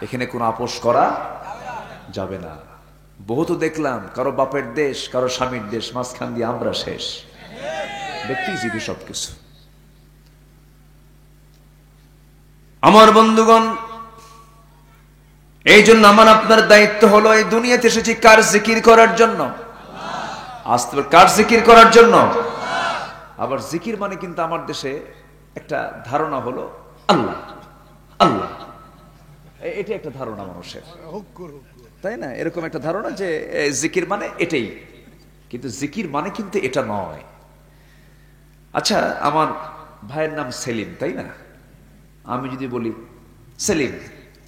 এখানে কোনো আপোষ করা যাবে না। বহুত দেখলাম, কারো বাপের দেশ, কারো স্বামীর দেশ, মাঝখান দিয়ে আমরা শেষ। ব্যক্তিজীবী সবকিছু। আমার বন্ধুগণ, এই জন্য আমার আপনার দায়িত্ব হলো, এই দুনিয়াতে এসেছি কার জিকির করার জন্য? আসতে কার জিকির করার জন্য? আবার জিকির মানে কিন্তু আমার দেশে একটা ধারণা হলো আল্লাহ আল্লাহ, এটা একটা ধারণা মানুষের, তাই না? এরকম একটা ধারণা যে জিকির মানে এটাই, কিন্তু জিকির মানে কিন্তু এটা নয়। আচ্ছা, আমার ভাইয়ের নাম সেলিম, তাই না? আমি যদি বলি সেলিম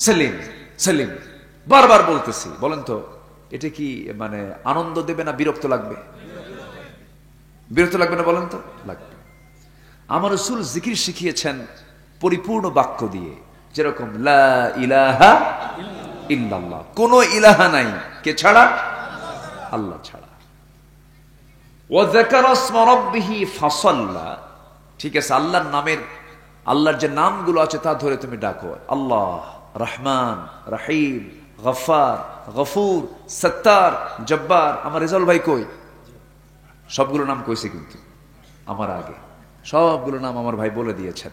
সেলিম সেলিম, বারবার বলতেছি, বলেন তো এটা কি মানে আনন্দ দেবে না বিরক্ত লাগবে? বিরক্ত লাগবে না বলেন তো? লাগবে। আমার রাসূল জিকির শিখিয়েছেন পরিপূর্ণ বাক্য দিয়ে, যেরকম লা ইলাহা ইল্লাল্লাহ, কোন ইলাহা নাই কে ছাড়া? আল্লাহ ছাড়া। ওয়া যাকারা ইসমা রাব্বিহি ফাসাল্লা, ঠিক আছে, আল্লাহর নামের, আল্লাহর যে নামগুলো আছে তা ধরে তুমি ডাকো, আল্লাহ, রহমান, রহিম, গফফার, গফুর, সত্তার, জব্বার। আমার রেজাউল ভাই কই? সবগুলো নাম কইছে কিন্তু আমার আগে, সবগুলো নাম আমার ভাই বলে দিয়েছেন।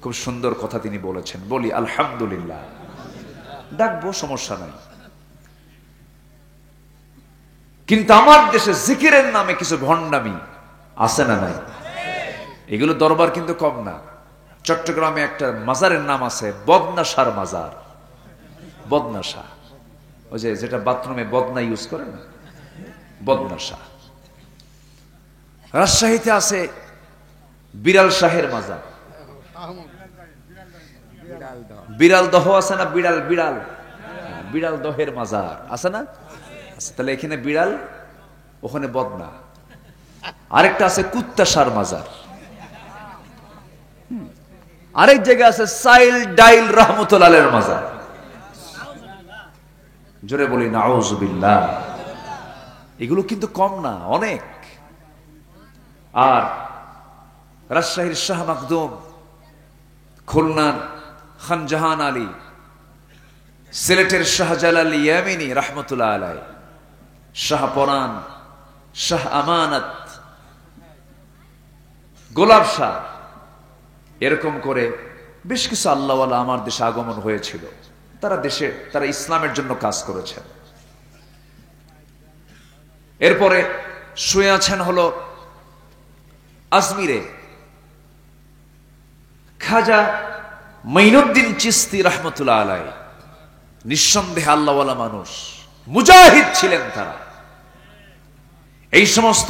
খুব সুন্দর কথা তিনি বলেছেন। বলি আলহামদুলিল্লাহ, ডাকবো, সমস্যা নাই। কিন্তু আমার দেশে জিকিরের নামে কিছু ভণ্ডামি আছে না নাই? এগুলো দরবার কিন্তু কম না। চট্টগ্রামে একটা মাজারের নাম আছে বদনাশার মাজার। বদনাশা, ওই যে যেটা বাথরুমে বদনা ইউজ করে না, বদনাশা। রাজশাহীতে আছে বিড়াল শাহের মাজার। বিড়াল দহ আছে না? বিড়াল বিড়াল বিড়াল দহের মাজার আছে না? আচ্ছা, তাহলে এখানে বিড়াল, ওখানে বদনা। আরেকটা আছে কুত্তাশার মাজার। আরেক জায়গা আছে সাইল ডাইল রহমতুল্লাহের মাজার। জোরে বলি নাউজুবিল্লাহ। এগুলো কিন্তু কম না, অনেক। আর রাজশাহীর শাহ মাকদুম, খুলনার খান জাহান আলী, সিলেটের শাহজালাল ইয়ামিনী রহমতুল্লাহ আলাই, শাহ পরান, শাহ আমানত, গোলাপ শাহ, এরকম করে বেশ কিছু আল্লাহওয়ালা আমার দেশে আগমন হয়েছিল। তারা ইসলামের জন্য কাজ করেছেন। এরপরে শুয়ে আছেন হলো আজমিরে খাজা মাইনুদ্দিন চিশতি রহমতুল্লাহ আলাই। নিঃসন্দেহে আল্লাহওয়ালা মানুষ, মুজাহিদ ছিলেন তারা। এই সমস্ত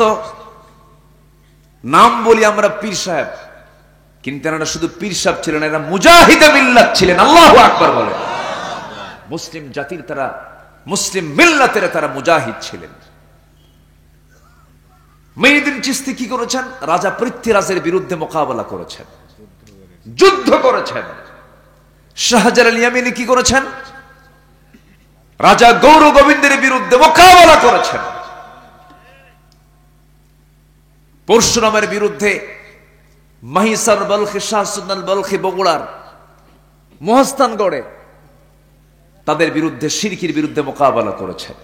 নাম বলি আমরা পীর সাহেব, কিন্তু এনারা শুধু পীর সাহেব ছিলেন, এরা মুজাহিদে মিল্লাত ছিলেন। আল্লাহু আকবার বলেন। মুসলিম জাতির তারা, মুসলিম মিল্লাতের তারা মুজাহিদ ছিলেন। মাইনুদ্দিন চিশতি কি করেছেন? রাজা পৃথ্বীরাজের বিরুদ্ধে মোকাবেলা করেছেন, যুদ্ধ করেছেন। শাহজালাল ইয়ামিনী কি করেছেন? রাজা গৌর গোবিন্দের বিরুদ্ধে মোকাবেলা করেছেন। পরশুরামের বিরুদ্ধে মাহিসার বলখি, শাহসুন্নাল বলখি বগুড়ার মহাস্থানগড়ে তাদের বিরুদ্ধে, শিরকির বিরুদ্ধে মোকাবেলা করেছেন।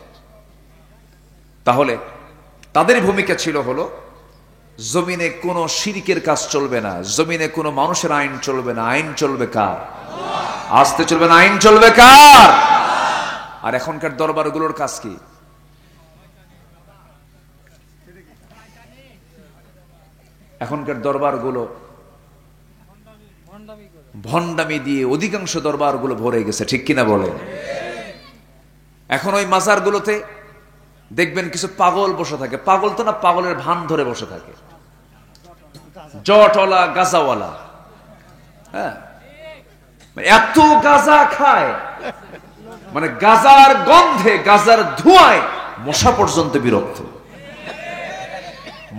তাহলে তাদের ভূমিকা ছিল হলো জমিনে কোনো শিরকের কাজ চলবে না, জমিনে কোনো মানুষের আইন চলবে না। আইন চলবে কার? আসতে চলবে না, আইন চলবে কার? আর এখনকার দরবারগুলোর কাজ কি? এখনকার দরবারগুলো ভণ্ডামি দিয়ে অধিকাংশ দরবারগুলো ভরে গেছে, ঠিক কিনা বলেন? এখন ওই মাজারগুলোতে দেখবেন কিছু পাগল বসে থাকে। পাগল তো না, পাগলের ভান ধরে বসে থাকে, জটওয়ালা, গাজাওয়ালা। হ্যাঁ, এত গাজা খায়, মানে গাজার গন্ধে, গাজার ধোঁয়ায় মশা পর্যন্ত বিরক্ত।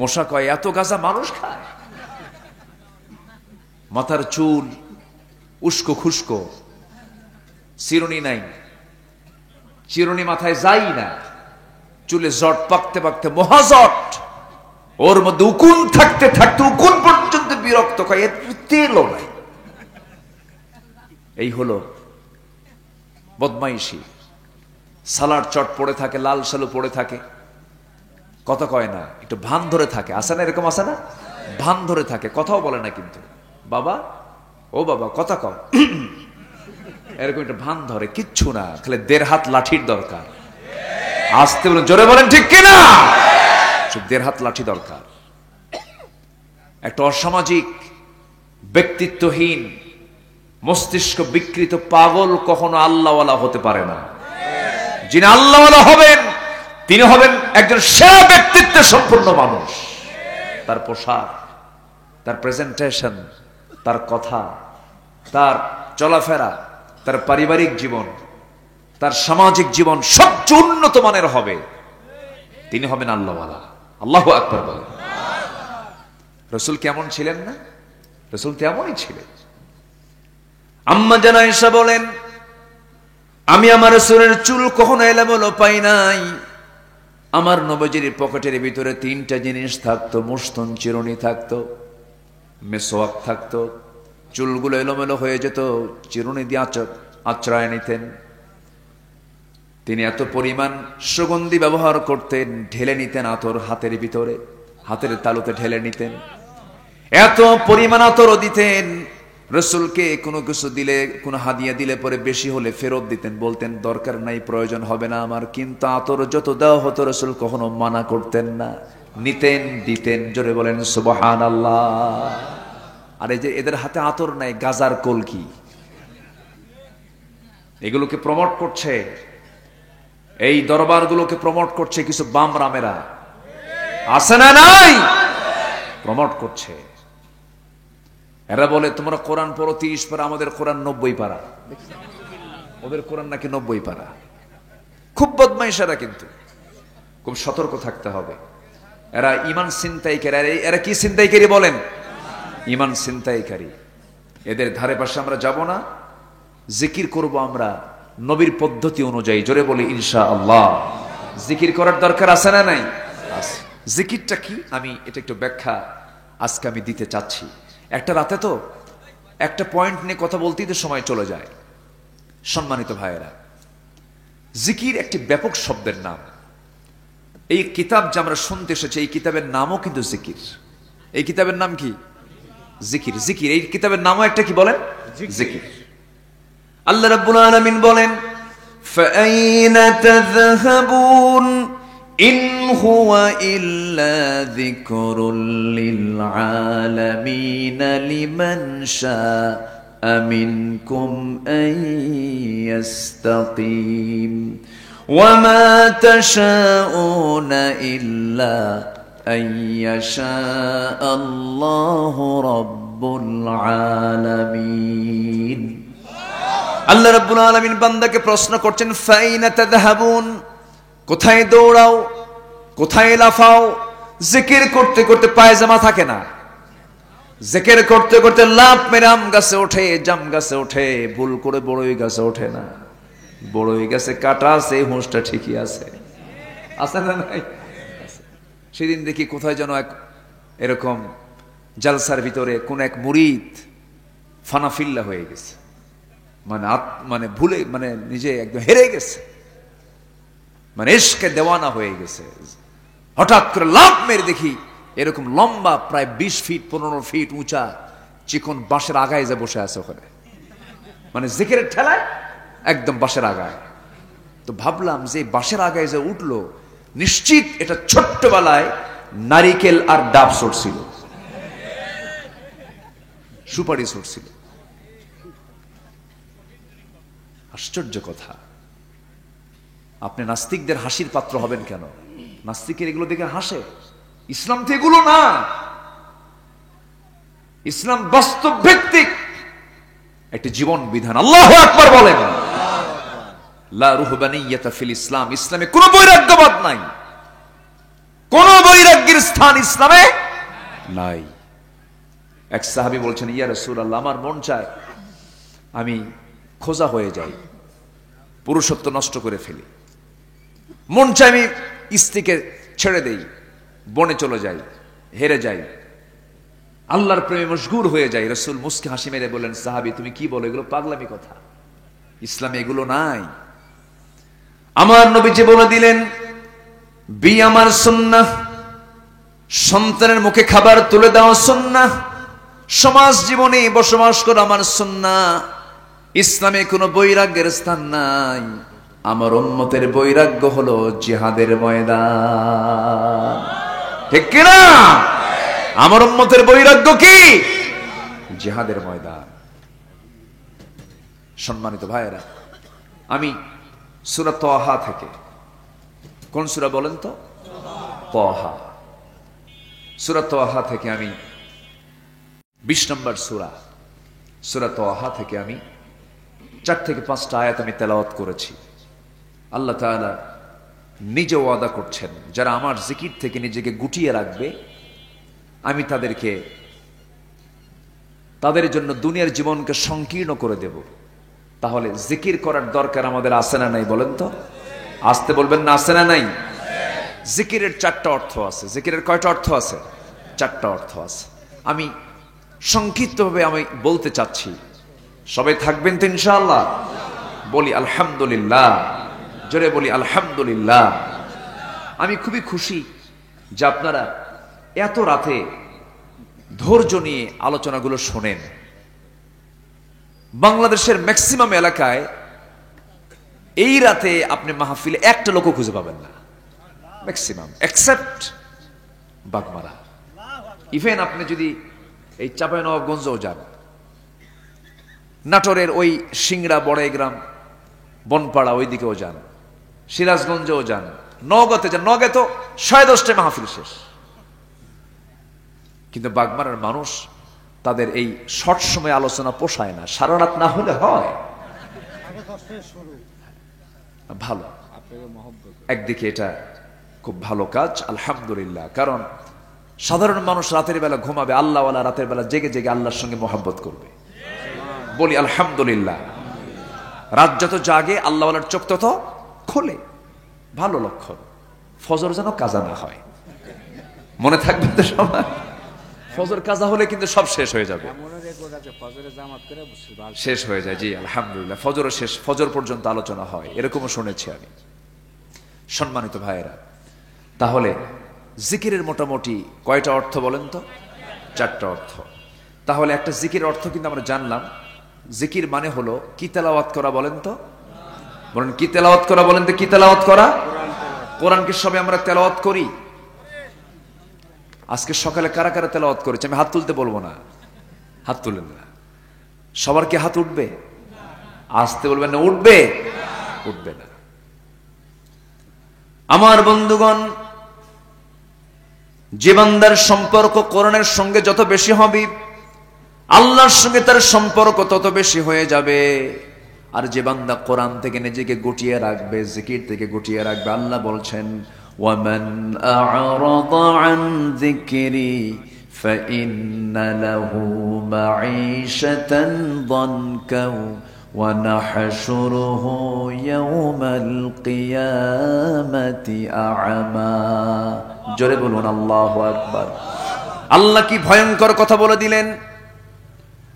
মশা কয় এত গাজা মানুষ খায়। মাথার চুল উস্কো খুস্কো, চিরুনি নাই, চিরুনি মাথায় যাই না, চুলে জট পাকতে পাকতে মহাজট, ওর মধ্যে উকুন থাকতে থাকতে উকুন পর্যন্ত বিরক্ত, কয় এর তেলও নাই। এই হলো বদমাইশি। সালাড চট পড়ে থাকে, লাল সালু পড়ে থাকে, কথা কয় না, একটু ভান ধরে থাকে। আসে না এরকম? আসে না? ভান ধরে থাকে, কথাও বলে না, কিন্তু বাবা, ও বাবা, কথা কও, এরকম একটা ভান ধরে, কিচ্ছু না, খালি 1.5 হাত লাঠির দরকার। আসতে বলুন, জোরে বলেন, ঠিক কিনা? 1.5 হাত লাঠি দরকার। একটা অসামাজিক, ব্যক্তিত্বহীন, মস্তিষ্ক বিকৃত পাগল কখনো আল্লাহওয়ালা হতে পারে না। যিনি আল্লাহওয়ালা হবেন তিনি হবেন একজন সেরা ব্যক্তিত্ব সম্পন্ন মানুষ। তার পোশাক, তার প্রেজেন্টেশন, তার কথা, তার চলাফেরা, তার পারিবারিক জীবন, তার সামাজিক জীবন সবচেয়ে উন্নত মানের হবে, তিনি হবেন আল্লাহওয়ালা। আল্লাহু আকবার বলেন। রাসূল কেমন ছিলেন না? রাসূল তেমনই ছিলেন। আম্মা জান আয়েশা বলেন, আমি আমার রাসূলের চুল কখনো এলোমেলো পাই নাই। আমার নবীজির পকেটের ভিতরে 3টা জিনিস থাকতো, মুস্তন চিরুনি থাকতো, মেসওয়াক থাকতো। চুলগুলো এলোমেলো হয়ে যেত, চিরুনি দিয়ে আঁচড়ায় নিতেন। তিনি এত পরিমাণ সুগন্ধি ব্যবহার করতেন, ঢেলে নিতেন আতর হাতের ভিতরে, হাতের তালুতে ঢেলে নিতেন। এত পরিমাণ আতরও দিতেন, রাসূলকে কোনো কিছু দিলে, কোনো হাদিয়া দিলে পরে বেশি হলে ফেরত দিতেন, বলতেন দরকার নাই, প্রয়োজন হবে না আমার। কিন্তু আতর যত দেওয়া হতো রাসূল কখনো মানা করতেন না, নিতেন, দিতেন। জোরে বলেন সুবহানাল্লাহ। আর এই যে এদের হাতে আতর নাই, গাজার কলকি, এগুলোকে প্রমোট করছে, এই দরবারগুলোকে প্রমোট করছে কিছু বাম রামেরা, আছে না নাই? প্রমোট করছে। এরা বলে তোমরা কোরআন পড়ো 30 পারা, আমাদের কোরআন 90 পারা। ওদের কোরআন নাকি 90 পারা। খুব বদমাইশ এরা, কিন্তু খুব সতর্ক থাকতে হবে। এরা ঈমান ছিনতাইকারী। এরা কি ছিনতাইকারী বলেন? ঈমান ছিনতাইকারী। এদের ধারে পাশে আমরা যাব না। জিকির করব আমরা নবীর পদ্ধতি অনুযায়ী। জোরে বলি ইনশাআল্লাহ। জিকির করার দরকার আছে না নাই? আছে। জিকিরটা কি আমি এটা একটু ব্যাখ্যা আজকে আমি দিতে চাচ্ছি। একটা রাতে তো একটা পয়েন্ট নিয়ে কথা বলতেই তো সময় চলে যায়। সম্মানিত ভাইয়েরা, জিকির একটি ব্যাপক শব্দের নাম। এই কিতাব যে আমরা শুনতে এসেছি, এই কিতাবের নামও কিন্তু জিকির। এই কিতাবের নাম কি? জিকির। জিকির, এই কিতাবের নামও একটা কি বলেন? জিকির। আল্লাহ রাব্বুল আলামিন বলেন, ফাআইনা তাযহাবুন ইন হুয়া ইল্লা যিকরুল লিল আলামিন লিমান শাআ মিনকুম আন ইয়াস্তাকিম ওয়া মা তাশাউনা ইল্লা আন ইয়াশা আল্লাহু রাব্বুল আলামিন। আল্লাহ রাব্বুল আলামিন বান্দাকে প্রশ্ন করছেন, ফাইনা তাযহাবুন, কোথায় দৌড়াও, কোথায় লাফাও? জিকির করতে করতে পায়জামা থাকে না, জিকির করতে করতে লাফ মেরে আম গাছে ওঠে, জাম গাছে ওঠে, ভুল করে বড়ই গাছে ওঠে না। বড়ই গাছে কাটা আছে, হুঁশটা ঠিকই আছে, আছে না নাই? সেদিন দেখি কোথায় যেন এক এরকম জালসার ভিতরে কোন এক মুরিদ ফানাফিল্লা হয়ে গেছে, মানে ভুলে, মানে নিজে একদম হেরে গেছে, মানে ইশকে দেওয়ানা হয়ে গেছে। হঠাৎ করে লাফ মেরে দেখি এরকম লম্বা প্রায় 20 ফিট 15 ফিট উঁচা চিকন বাঁশের আগায় যে বসে আছে ওখানে, মানে জিকিরের ঠেলায় একদম বাঁশের আগায়। তো ভাবলাম যে বাঁশের আগায় যে উঠলো, নিশ্চিত এটা ছোট্টবেলায় নারিকেল আর ডাব ছড়ছিল, সুপারি ছড়ছিল। আশ্চর্য কথা, আপনি নাস্তিকদের হাসির পাত্র হবেন কেন? নাস্তিকের এগুলো দেখে হাসে। ইসলাম তো এগুলো না, ইসলাম বাস্তব ভিত্তিক একটি জীবন বিধান। আল্লাহু আকবার বলেন। লা রুহবানিয়াতা ফিল ইসলাম, ইসলামে কোনো বৈরাগ্যবাদ নাই, কোন বৈরাগ্যের স্থান ইসলামে নাই। এক সাহাবী বলছেন, ইয়া রাসূলুল্লাহ, আমার মন চায় আমি খোঁজা হয়ে যাই, পুরুষত্ব নষ্ট করে ফেলি, মন চায় আমি স্ত্রীকে ছেড়ে দেই, বনে চলে যাই, হেরে যাই, আল্লাহর প্রেমে মশগুল হয়ে যাই। রাসূল মুস্কি হাসি মেরে বললেন, সাহাবী তুমি কি বলো, এগুলো পাগলামি কথা, ইসলামে এগুলো নাই। আমার নবীজি বলে দিলেন, বিয়ে আমার সুন্নাহ, সন্তানের মুখে খাবার তুলে দেওয়া সুন্নাহ, সমাজ জীবনে বসবাস করা আমার সুন্নাহ। ইসলামে কোনো বৈরাগ্যের স্থান নাই। আমার উম্মতের বৈরাগ্য হলো জিহাদের ময়দান, ঠিক কিনা? আমার উম্মতের বৈরাগ্য কি? জিহাদের ময়দান। সম্মানিত ভাইয়েরা, আমি সূরা তাহা থেকে, কোন সূরা বলেন তো? তাহা। সূরা তাহা থেকে আমি 20 নম্বর সূরা, সূরা তাহা থেকে আমি 4 থেকে 5টা আয়াত আমি তেলাওয়াত করেছি। আল্লাহ তাআলা নিজে ওয়াদা করছেন, যারা আমার জিকির থেকে নিজেকে গুটিয়ে রাখবে আমি তাদের জন্য দুনিয়ার জীবনকে সংকীর্ণ করে দেব। তাহলে জিকির করার দরকার আমাদের আছে না নাই বলেন তো? আসতে বলবেন না, আছে না নাই? জিকিরের 4টা অর্থ আছে। জিকিরের কয়টা অর্থ আছে? 4টা অর্থ আছে। আমি সংক্ষিপ্তভাবে আমি বলতে চাচ্ছি, সবাই থাকবেন তো ইনশাআল্লাহ? বলি আলহামদুলিল্লাহ, জোরে বলি আলহামদুলিল্লাহ। আমি খুবই খুশি যে আপনারা এত রাতে ধৈর্য নিয়ে আলোচনাগুলো শোনেন। বাংলাদেশের ম্যাক্সিমাম এলাকায় এই রাতে আপনি মাহফিলে একটা লোকও খুঁজে পাবেন না, ম্যাক্সিমাম, এক্সেপ্ট বাগমারা। ইভেন আপনি যদি এই চাঁপাইনবাবগঞ্জও যান, নাটোরের ওই সিংড়া বড়াইগ্রাম বনপাড়া ওই দিকেও যান, সিরাজগঞ্জেও যান, নওগাঁতে যান, নওগাঁয় তো 10:30টায় মাহফিল শেষ। কিন্তু বাগমারার মানুষ তাদের এই শর্ট সময় আলোচনা পোষায় না, সারা রাত না হলে হয় ভালো। একদিকে এটা খুব ভালো কাজ, আলহামদুলিল্লাহ। কারণ সাধারণ মানুষ রাতের বেলা ঘুমাবে, আল্লাহওয়ালা রাতের বেলা জেগে জেগে আল্লাহর সঙ্গে মহব্বত করবে। বলি আলহামদুলিল্লাহ। রাত যত জাগে আল্লাহওয়ালার চোখ তত খোলে, ভালো লক্ষণ। ফজর যেন কাজা না হয়, মনে থাকবে তো সবাই। ফজর কাজা হলে কিন্তু সব শেষ হয়ে যাবে, শেষ হয়ে যায়। জি আলহামদুলিল্লাহ, ফজরও শেষ, ফজর পর্যন্ত আলোচনা হয়, এরকমও শুনেছি আমি। সম্মানিত ভাইয়েরা, তাহলে জিকিরের মোটামুটি কয়টা অর্থ বলেন তো? 4টা অর্থ। তাহলে একটা জিকির অর্থ কিন্তু আমরা জানলাম। জিকির মানে হলো কি তেলাওয়াত করা, বলেন তো? বলেন কি তেলাওয়াত করা, বলেন তো কি তেলাওয়াত করা? কোরআনকে সবে আমরা তেলাওয়াত করি। আজকে সকালে কারা কারা তেলাওয়াত করেছে? আমি হাত তুলতে বলবো না, হাত তুলেন না। সবার কি হাত উঠবে? আসতে বলবেন না, উঠবে? উঠবে না। আমার বন্ধুগণ, যে বান্দার সম্পর্ক কোরআনের সঙ্গে যত বেশি হবে, আল্লাহর সঙ্গে তার সম্পর্ক তত বেশি হয়ে যাবে। আর যে বান্দা কোরআন থেকে নিজেকে গুটিয়ে রাখবে, জিকির থেকে গুটিয়ে রাখবে, আল্লাহ বলছেন ওয়ামান আ'রাদা আন যিকরি ফাইন্না লাহু মাঈশাতান দানকা ওয়া নাহশুরুহু ইয়াওমাল কিয়ামাতি আ'মা। জোরে বলুন আল্লাহু আকবার। আল্লাহ কি ভয়ঙ্কর কথা বলে দিলেন,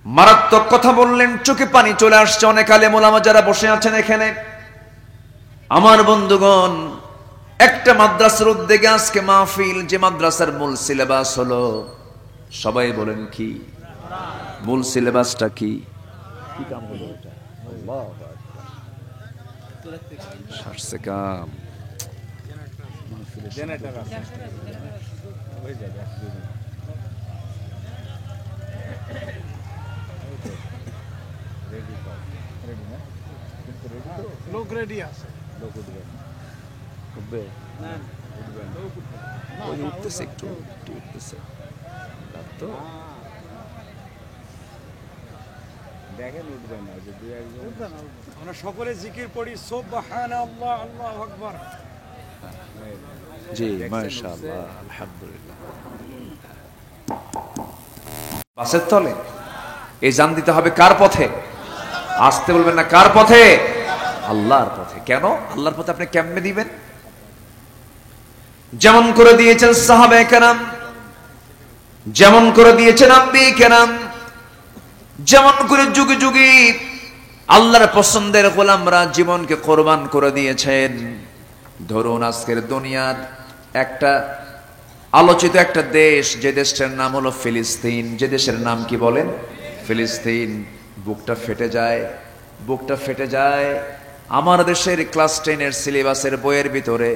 মারাত্মক কথা বললেন, চোখে পানি চলে আসছে অনেক আলেম ওলামা যারা বসে আছেন এখানে। আমার বন্ধুগণ, একটা মাদ্রাসার উদ্যোগে আজকে মাহফিল, যে মাদ্রাসার মূল সিলেবাস হলো, সবাই বলেন কি মূল সিলেবাসটা? কি কি কাম হলো এটা? আল্লাহু আকবার, সারছে কাম। জেনারেটর আছে, হয়ে যাবে। লোক রেডি আছে, লোক উঠবে, উঠবে না, ওই উঠতেছে, একটু উঠতেছে তো, দেখেন উঠবে না। যদি আমরা সকলে জিকির পড়ি সুবহানাল্লাহ, আল্লাহু আকবার। জি মাশাআল্লাহ, আলহামদুলিল্লাহ। বাসের তলে এই জান দিতে হবে কার পথে? আসতে বলবেন না, কার পথে? আল্লাহর পথে। কেন আল্লাহর পথে আপনি কেমনে দিবেন? যেমন করে দিয়েছেন সাহাবায়ে কেরাম, যেমন করে দিয়েছেন আম্বিয়ে কেরাম, যেমন করে যুগে যুগে আল্লাহর পছন্দের গোলামরা জীবনকে কোরবান করে দিয়েছেন। ধরুন আজকের দুনিয়ার একটা আলোচিত একটা দেশ, যে দেশটার নাম হলো ফিলিস্তিন, যে দেশের নাম কি বলেন? ফিলিস্তিন। বুকটা ফেটে যায়, বুকটা ফেটে যায়। আমার দেশের ক্লাস 10-এর সিলেবাসের বইয়ের ভিতরে,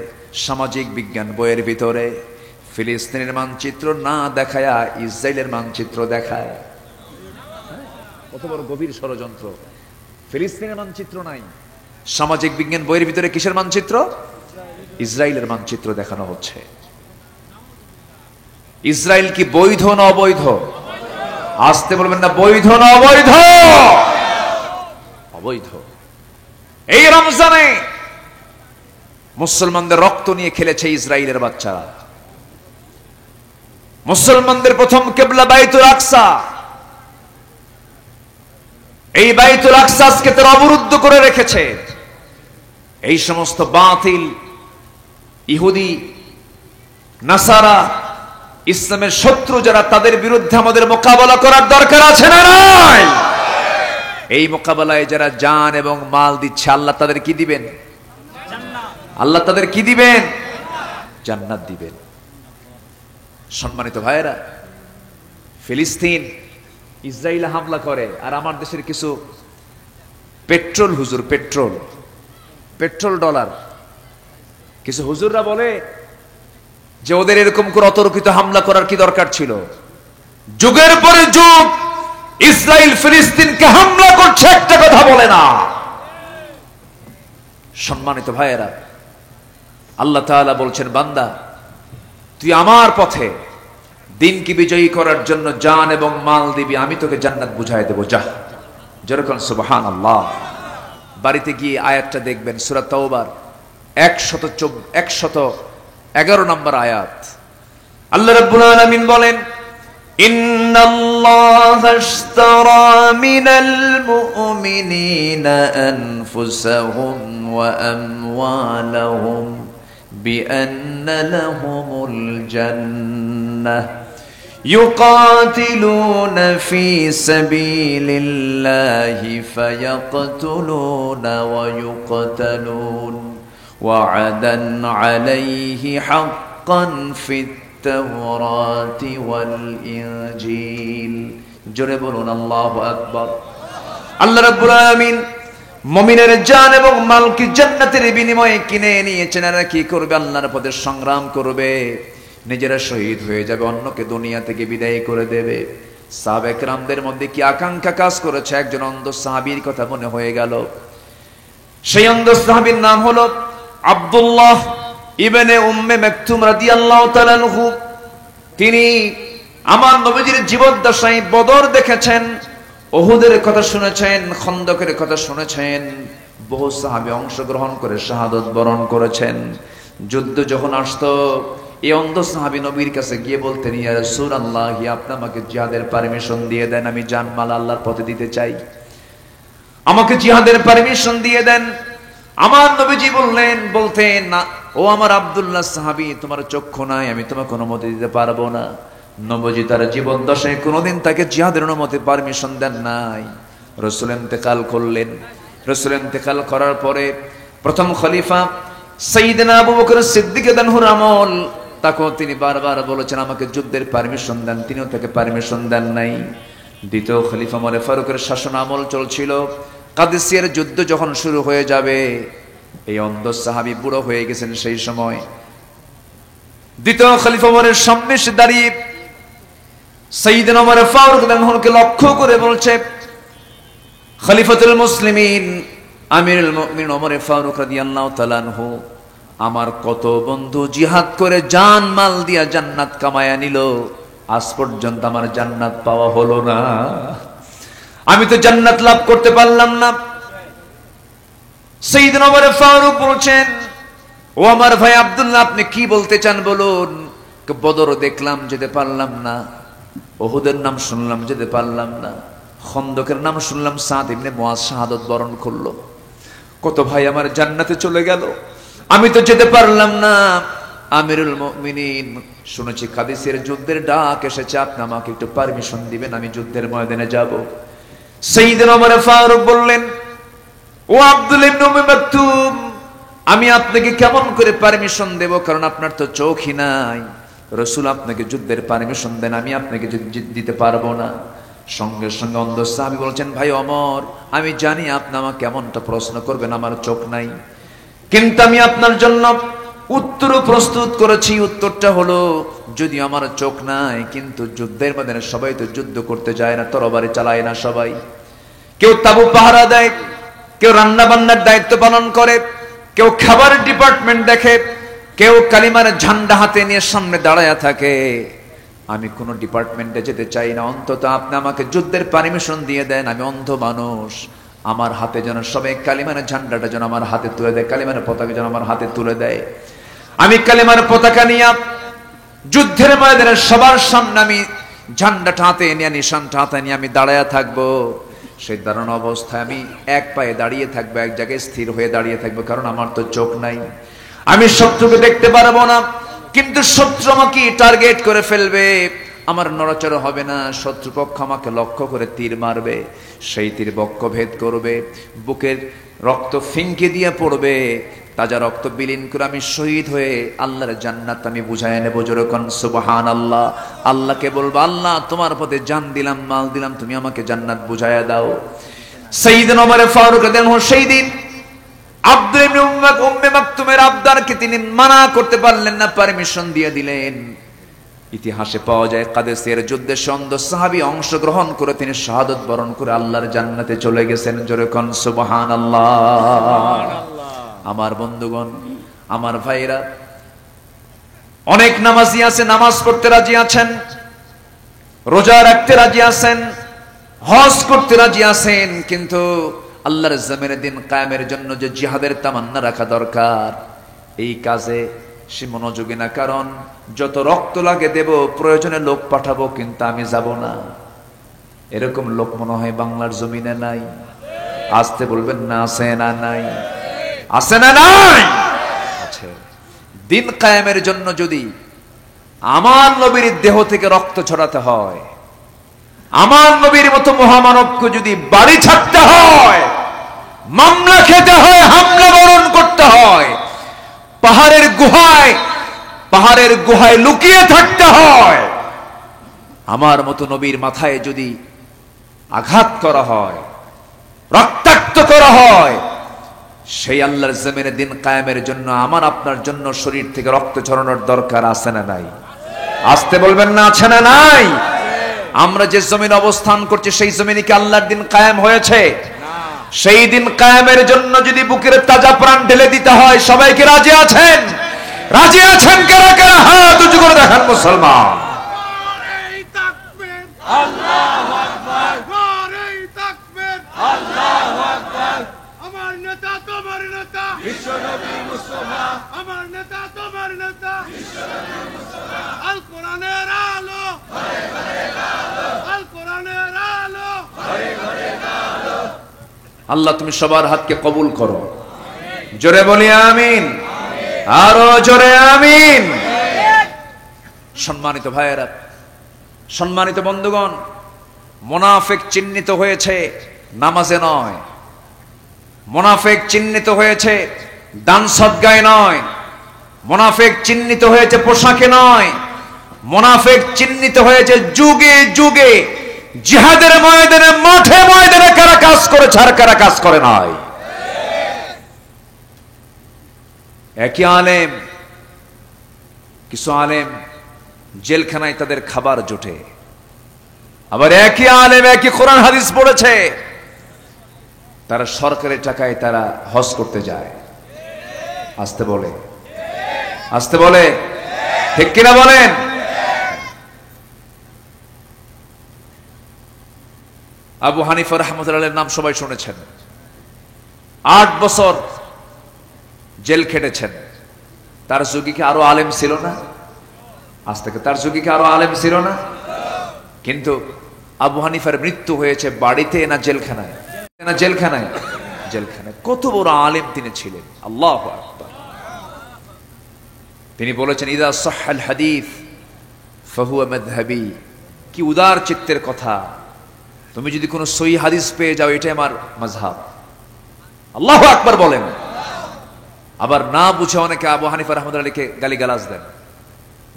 সামাজিক বিজ্ঞান বইয়ের ভিতরে ফিলিস্তিনের মানচিত্র না দেখায়া ইসরায়েলের মানচিত্র দেখায়। কত বড় গভীর ষড়যন্ত্র! ফিলিস্তিনের মানচিত্র নাই, সামাজিক বিজ্ঞান বইয়ের ভিতরে কিসের মানচিত্র? ইসরায়েলের মানচিত্র দেখানো হচ্ছে। ইসরায়েল কি বৈধ না অবৈধ? আসতে বলবেন না, বৈধ না অবৈধ? অবৈধ। এই রমজানে মুসলমানদের রক্ত নিয়ে খেলেছে ইসরায়েলের বাচ্চারা। মুসলমানদের প্রথম কিবলা বাইতুল আকসা, এই বাইতুল আকসা আজকে তারা অবরুদ্ধ করে রেখেছে। এই সমস্ত বাতিল ইহুদি নাসারা ইসলামের শত্রু যারা, তাদের বিরুদ্ধে আমাদের মোকাবেলা করার দরকার আছে না নাই? এই মোকাবেলায় যারা জান এবং মাল দিচ্ছে, আল্লাহ তাদের কি দিবেন? আল্লাহ তাদের কি দিবেন? জান্নাত দিবেন। সম্মানিত ভাইয়েরা, ফিলিস্তিন ইসরায়েল হামলা করে, আর আমার দেশের কিছু পেট্রোল হুজুর, পেট্রোল ডলার কিছু হুজুররা বলে যে ওদের এরকম করে অতর্কিত হামলা করার কি দরকার ছিল? যুগের পরে যুগ ইসরায়েল ফিলিস্তিনকে হামলা করছে, একটা কথা বলে না। সম্মানিত ভাইয়েরা, আল্লাহ তাআলা বলছেন, বান্দা তুই আমার পথে দিনকে বিজয়ী করার জন্য জান এবং মাল দিবি, আমি তোকে জান্নাত বুঝাই দেব, যা। যেরকম সুবহানাল্লাহ। বাড়িতে গিয়ে আয়াতটা দেখবেন, সূরা তাওবার 111 নম্বর আয়াত। আল্লাহ রাব্বুল আলামিন বলেন, ইন্নাল্লাহা আশতারা মিনাল মুমিনিনা আনফুসাহুম ওয়া আমওয়ালাহুম বিআন্না লাহুমুল জান্নাহ يقاتلون في سبيل الله فيقتلون ويقتلون وعدا عليه حقا في التوراة والإنجيل জোরে বলুন আল্লাহু আকবার। আল্লাহ রাব্বুল আলামিন মুমিনের জান এবং মালকে জান্নাতের বিনিময়ে কিনে নিয়েছেন। আর কি করবে? আল্লাহর পথে সংগ্রাম করবে, নিজেরা শহীদ হয়ে যাবে, অন্যকে দুনিয়া থেকে বিদায় করে দেবে। সাহাবা একরামদের মধ্যে কি আকাঙ্ক্ষা কাজ করেছে? একজন অন্ধ সাহাবীর কথা মনে হয়ে গেল। সেই অন্ধ সাহাবীর নাম হলো আব্দুল্লাহ ইবনে উম্মে মাকতুম রাদিয়াল্লাহু তাআলা আনহু। তিনি আমার নবীজির জীবদ্দশায় বদর দেখেছেন, উহুদের কথা শুনেছেন, খন্দকের কথা শুনেছেন। বহু সাহাবী অংশগ্রহণ করে শাহাদাত বরণ করেছেন। যুদ্ধ যখন আসতো, এই অন্ধ সাহাবী নবীর কাছে গিয়ে বলতেন, ইয়া রাসূলুল্লাহ, আপনি আমাকে জিহাদের পারমিশন দিয়ে দেন, আমি জানমাল আল্লাহর পথে দিতে চাই, আমাকে জিহাদের পারমিশন দিয়ে দেন। আমার নবীজি বলতেন না, ও আমার আব্দুল্লাহ সাহাবী, তোমার চক্ষু নাই, আমি তোমাকে অনুমতি দিতে পারবো না। নবীজি তার জীবন দশায় কোনোদিন তাকে জিহাদের অনুমতি পারমিশন দেন নাই। রাসূল ইন্তেকাল করলেন। রাসূল ইন্তেকাল করার পরে প্রথম খলিফা সাইয়েদনা আবু বকর সিদ্দিক রাদিয়াল্লাহু আমল, তাকেও তিনি বারবার বলেছেন আমাকে যুদ্ধের পারমিশন দেন, তিনিও তাকে পারমিশন দেন নাই। দ্বিতীয় খলিফা ওমর ফারুকের শাসন আমল চলছিল। কাদেসিয়ার যুদ্ধ যখন শুরু হয়ে যাবে, এই অন্ধ সাহাবী বুড়ো হয়ে গেছেন সেই সময়। দ্বিতীয় খলিফা ওমরের সামনে এসে দাঁড়িয়ে সাইয়েদনা ওমর ফারুক রাদিয়াল্লাহুকে লক্ষ্য করে বলছে, খলিফাতুল মুসলিমিন আমিরুল মুমিনিন ওমর ফারুক রাদিয়াল্লাহু তাআলা আনহু, আমার কত বন্ধু জিহাদ করে জান মাল দিয়া জান্নাত কামায়া নিল, আজ পর্যন্ত আমার জান্নাত পাওয়া হলো না, আমি তো জান্নাত লাভ করতে পারলাম না। সাইয়েদনা ওমর ফারুক বলছেন, ও আমার ভাই আব্দুল্লাহ, আপনি কি বলতে চান বলুন। বদর দেখলাম, যেতে পারলাম না। উহুদের নাম শুনলাম, যেতে পারলাম না। খন্দকের নাম শুনলাম, সাদ ইবনে মুআজ শাহাদাত বরণ করলো। কত ভাই আমার জান্নাতে চলে গেল, আমি তো যেতে পারলাম না। আমিরুল মুমিনিন, শুনেছি কাদেসিয়ার যুদ্ধের ডাক এসেছে, আপনি আমাকে একটু পারমিশন দিবেন, আমি যুদ্ধের ময়দানে যাব। সাইয়েদনা ওমর ফারুক বললেন, ও আব্দুল্লাহ ইবনে উম্মে মাকতুম, আমি আপনাকে কেমন করে পারমিশন দেব, কারণ আপনার তো চোখই নাই। রাসূল আপনাকে যুদ্ধের পারমিশন দেন, আমি আপনাকে দিতে পারবো না। সঙ্গে সঙ্গে অন্ধ সাহাবী বলছেন, ভাই ওমর, আমি জানি আপনি আমাকে কেমনটা প্রশ্ন করবেন, আমার চোখ নাই, কিন্তু আমি আপনার জন্য উত্তর প্রস্তুত করেছি। উত্তরটা হলো, যদি আমার চোখ নাই, কিন্তু যুদ্ধের ময়দানে সবাই তো যুদ্ধ করতে যায় না, তরবারি চালায় না সবাই। কেউ তাবু পাহারা দেয়, কেউ রান্না বান্নার দায়িত্ব পালন করে, কেউ খাবারের ডিপার্টমেন্ট দেখে, কেউ কালিমার ঝান্ডা হাতে নিয়ে সামনে দাঁড়ায়া থাকে। আমি কোনো ডিপার্টমেন্টে যেতে চাই না, অন্তত আপনি আমাকে যুদ্ধের পারমিশন দিয়ে দেন। আমি অন্ধ মানুষ, আমার হাতে যেন সবাই কালিমার ঝান্ডাটা যেন আমার হাতে তুলে দেয়, কালিমার পতাকা যেন আমার হাতে তুলে দেয়। আমি কালিমার পতাকা নিয়ে যুদ্ধের ময়দানে সবার সামনে আমি ঝান্ডাটা হাতে নিয়ে, নিশানটা হাতে নিয়ে আমি দাঁড়ায়া থাকবো। সেই দাঁড়ানো অবস্থায় আমি এক পায়ে দাঁড়িয়ে থাকবো, এক জায়গায় স্থির হয়ে দাঁড়িয়ে থাকবো, কারণ আমার তো চোখ নাই, আমি শত্রুকে দেখতে পারবো না। কিন্তু শত্রু আমাকে টার্গেট করে ফেলবে, আমার নড়াচড়া হবে না। শত্রুপক্ষ আমাকে লক্ষ্য করে তীর মারবে, সেই তীর বক্ষ ভেদ করবে, বুকের রক্ত ফিঙ্কে দিয়ে পড়বে, তাজা রক্ত বিলীন করে আমি শহীদ হয়ে আল্লাহর জান্নাত আমি বুঝায় নেবো। যেরকম সুবহানাল্লাহ, আল্লাহকে বলবো, আল্লাহ তোমার পথে জান দিলাম, মাল দিলাম, তুমি আমাকে জান্নাত বুঝায়া দাও। সাইয়েদনা ওমর ফারুক রাদিয়াল্লাহু সেই দিন আব্দুল ইবনে উম্মে মাকতুমের আবদারকে তিনি মানা করতে পারলেন না, পারমিশন দিয়ে দিলেন। ইতিহাসে পাওয়া যায় কাদেসিয়ার যুদ্ধে সন্দ সাহাবী অংশগ্রহণ করে তিনি শাহাদাত বরণ করে আল্লাহর জান্নাতে চলে গেছেন। যেরকম সুবহানাল্লাহ। আমার বন্ধুগণ, আমার ভাইরা, অনেক নামাজি আছে, নামাজ পড়তে রাজি আছেন, রোজা রাখতে রাজি আছেন, হজ করতে রাজি আছেন, কিন্তু আল্লাহর জমিনে দিন কায়েমের জন্য যে জিহাদের তামান্না রাখা দরকার, এই কাজে সে মনোযোগী না। কারণ যত রক্ত লাগে দেব, প্রয়োজনে লোক পাঠাবো, কিন্তু আমি যাব না। এরকম লোক মনে হয় বাংলার জমিনে নাই। আসতে বলবেন না, আছে না নাই? আছে না নাই? আছে। দিন কায়েমের জন্য যদি আমার নবীর দেহ থেকে রক্ত ছড়াতে হয়, আমার নবীর মতো মহামানবকে যদি বাড়ি ছাড়তে হয়, মামলা খেতে হয়, হামলা বরণ করতে হয়, পাহাড়ের গুহায় লুকিয়ে থাকতে হয়, আমার মতো নবীর মাথায় যদি আঘাত করা হয়, রক্তাক্ত করা হয়, সেই আল্লাহর জমিনে দিন কায়েমের জন্য আমার আপনার জন্য শরীর থেকে রক্ত ঝরানোর দরকার আছে না নাই? আসতে বলবেন না, আছে না নাই? আমরা যে জমিন অবস্থান করছি, সেই জমিনে কি আল্লাহর দিন কায়েম হয়েছে? সেই দিন কায়েমের জন্য যদি বুকের তাজা প্রাণ ঢেলে দিতে হয়, সবাইকে রাজি আছেন? রাজি আছেন কারা কারা? হাত উঁচু করে দেখান মুসলমান। নারে তাকবীর, আল্লাহু আকবার, নারে তাকবীর, আল্লাহু আকবার। আমার নেতা তোমার নেতা, বিশ্বনবী মুস্তাফা। আমার নেতা তোমার নেতা, বিশ্বনবী মুস্তাফা। আল কোরআনের আলো, ঘরে ঘরে আলো। আল কোরআনের আলো, ঘরে ঘরে আলো। আল্লাহ তুমি সবার হাতকে কবুল করো। জোরে বলি আমিন, আরো জোরে আমিন। সম্মানিত ভাইয়েরা, সম্মানিত বন্ধুগণ, মুনাফিক চিহ্নিত হয়েছে নামাজে নয়, মুনাফিক চিহ্নিত হয়েছে দান সদকায় নয়, মুনাফিক চিহ্নিত হয়েছে পোশাকে নয়, মুনাফিক চিহ্নিত হয়েছে যুগে যুগে জিহাদের ময়দানে, মাঠে ময়দানে কারা কাজ করেছে আর কারা কাজ করে নাই। একই আলেম, কিছু আলেম জেলখানায় তাদের খাবার জোটে, আবার একই আলেম একই কোরআন হাদিস পড়েছে, তারা সরকারের টাকায় তারা হজ করতে যায়। আসতে বলে, আসতে বলে, ঠিক কিনা বলেন? আবু হানিফা রাহমাতুল্লাহ নাম সবাই শুনেছেন। 8 বছর জেল খেটেছেন। তার যুগে কি আরো আলেম ছিল না? আজ থেকে তার যুগে কি আরো আলেম ছিল না? কিন্তু আবু হানিফার মৃত্যু হয়েছে বাড়িতে না জেলখানায়? না জেলখানায়, জেলখানায়। কত বড় আলেম তিনি ছিলেন, আল্লাহু আকবার। তিনি বলেছেন, ইদা সাহহাল হাদিস ফাহুয়া মাযহাবি। কি উদার চিত্তের কথা! তুমি যদি কোনো সহি হাদিস পেয়ে যাও, এটাই আমার মাযহাব। আল্লাহু আকবার বলেন। আবার না বুঝে অনেকে আবু হানিফা রাহমাতুল্লাহকে গালিগালাজ দেন,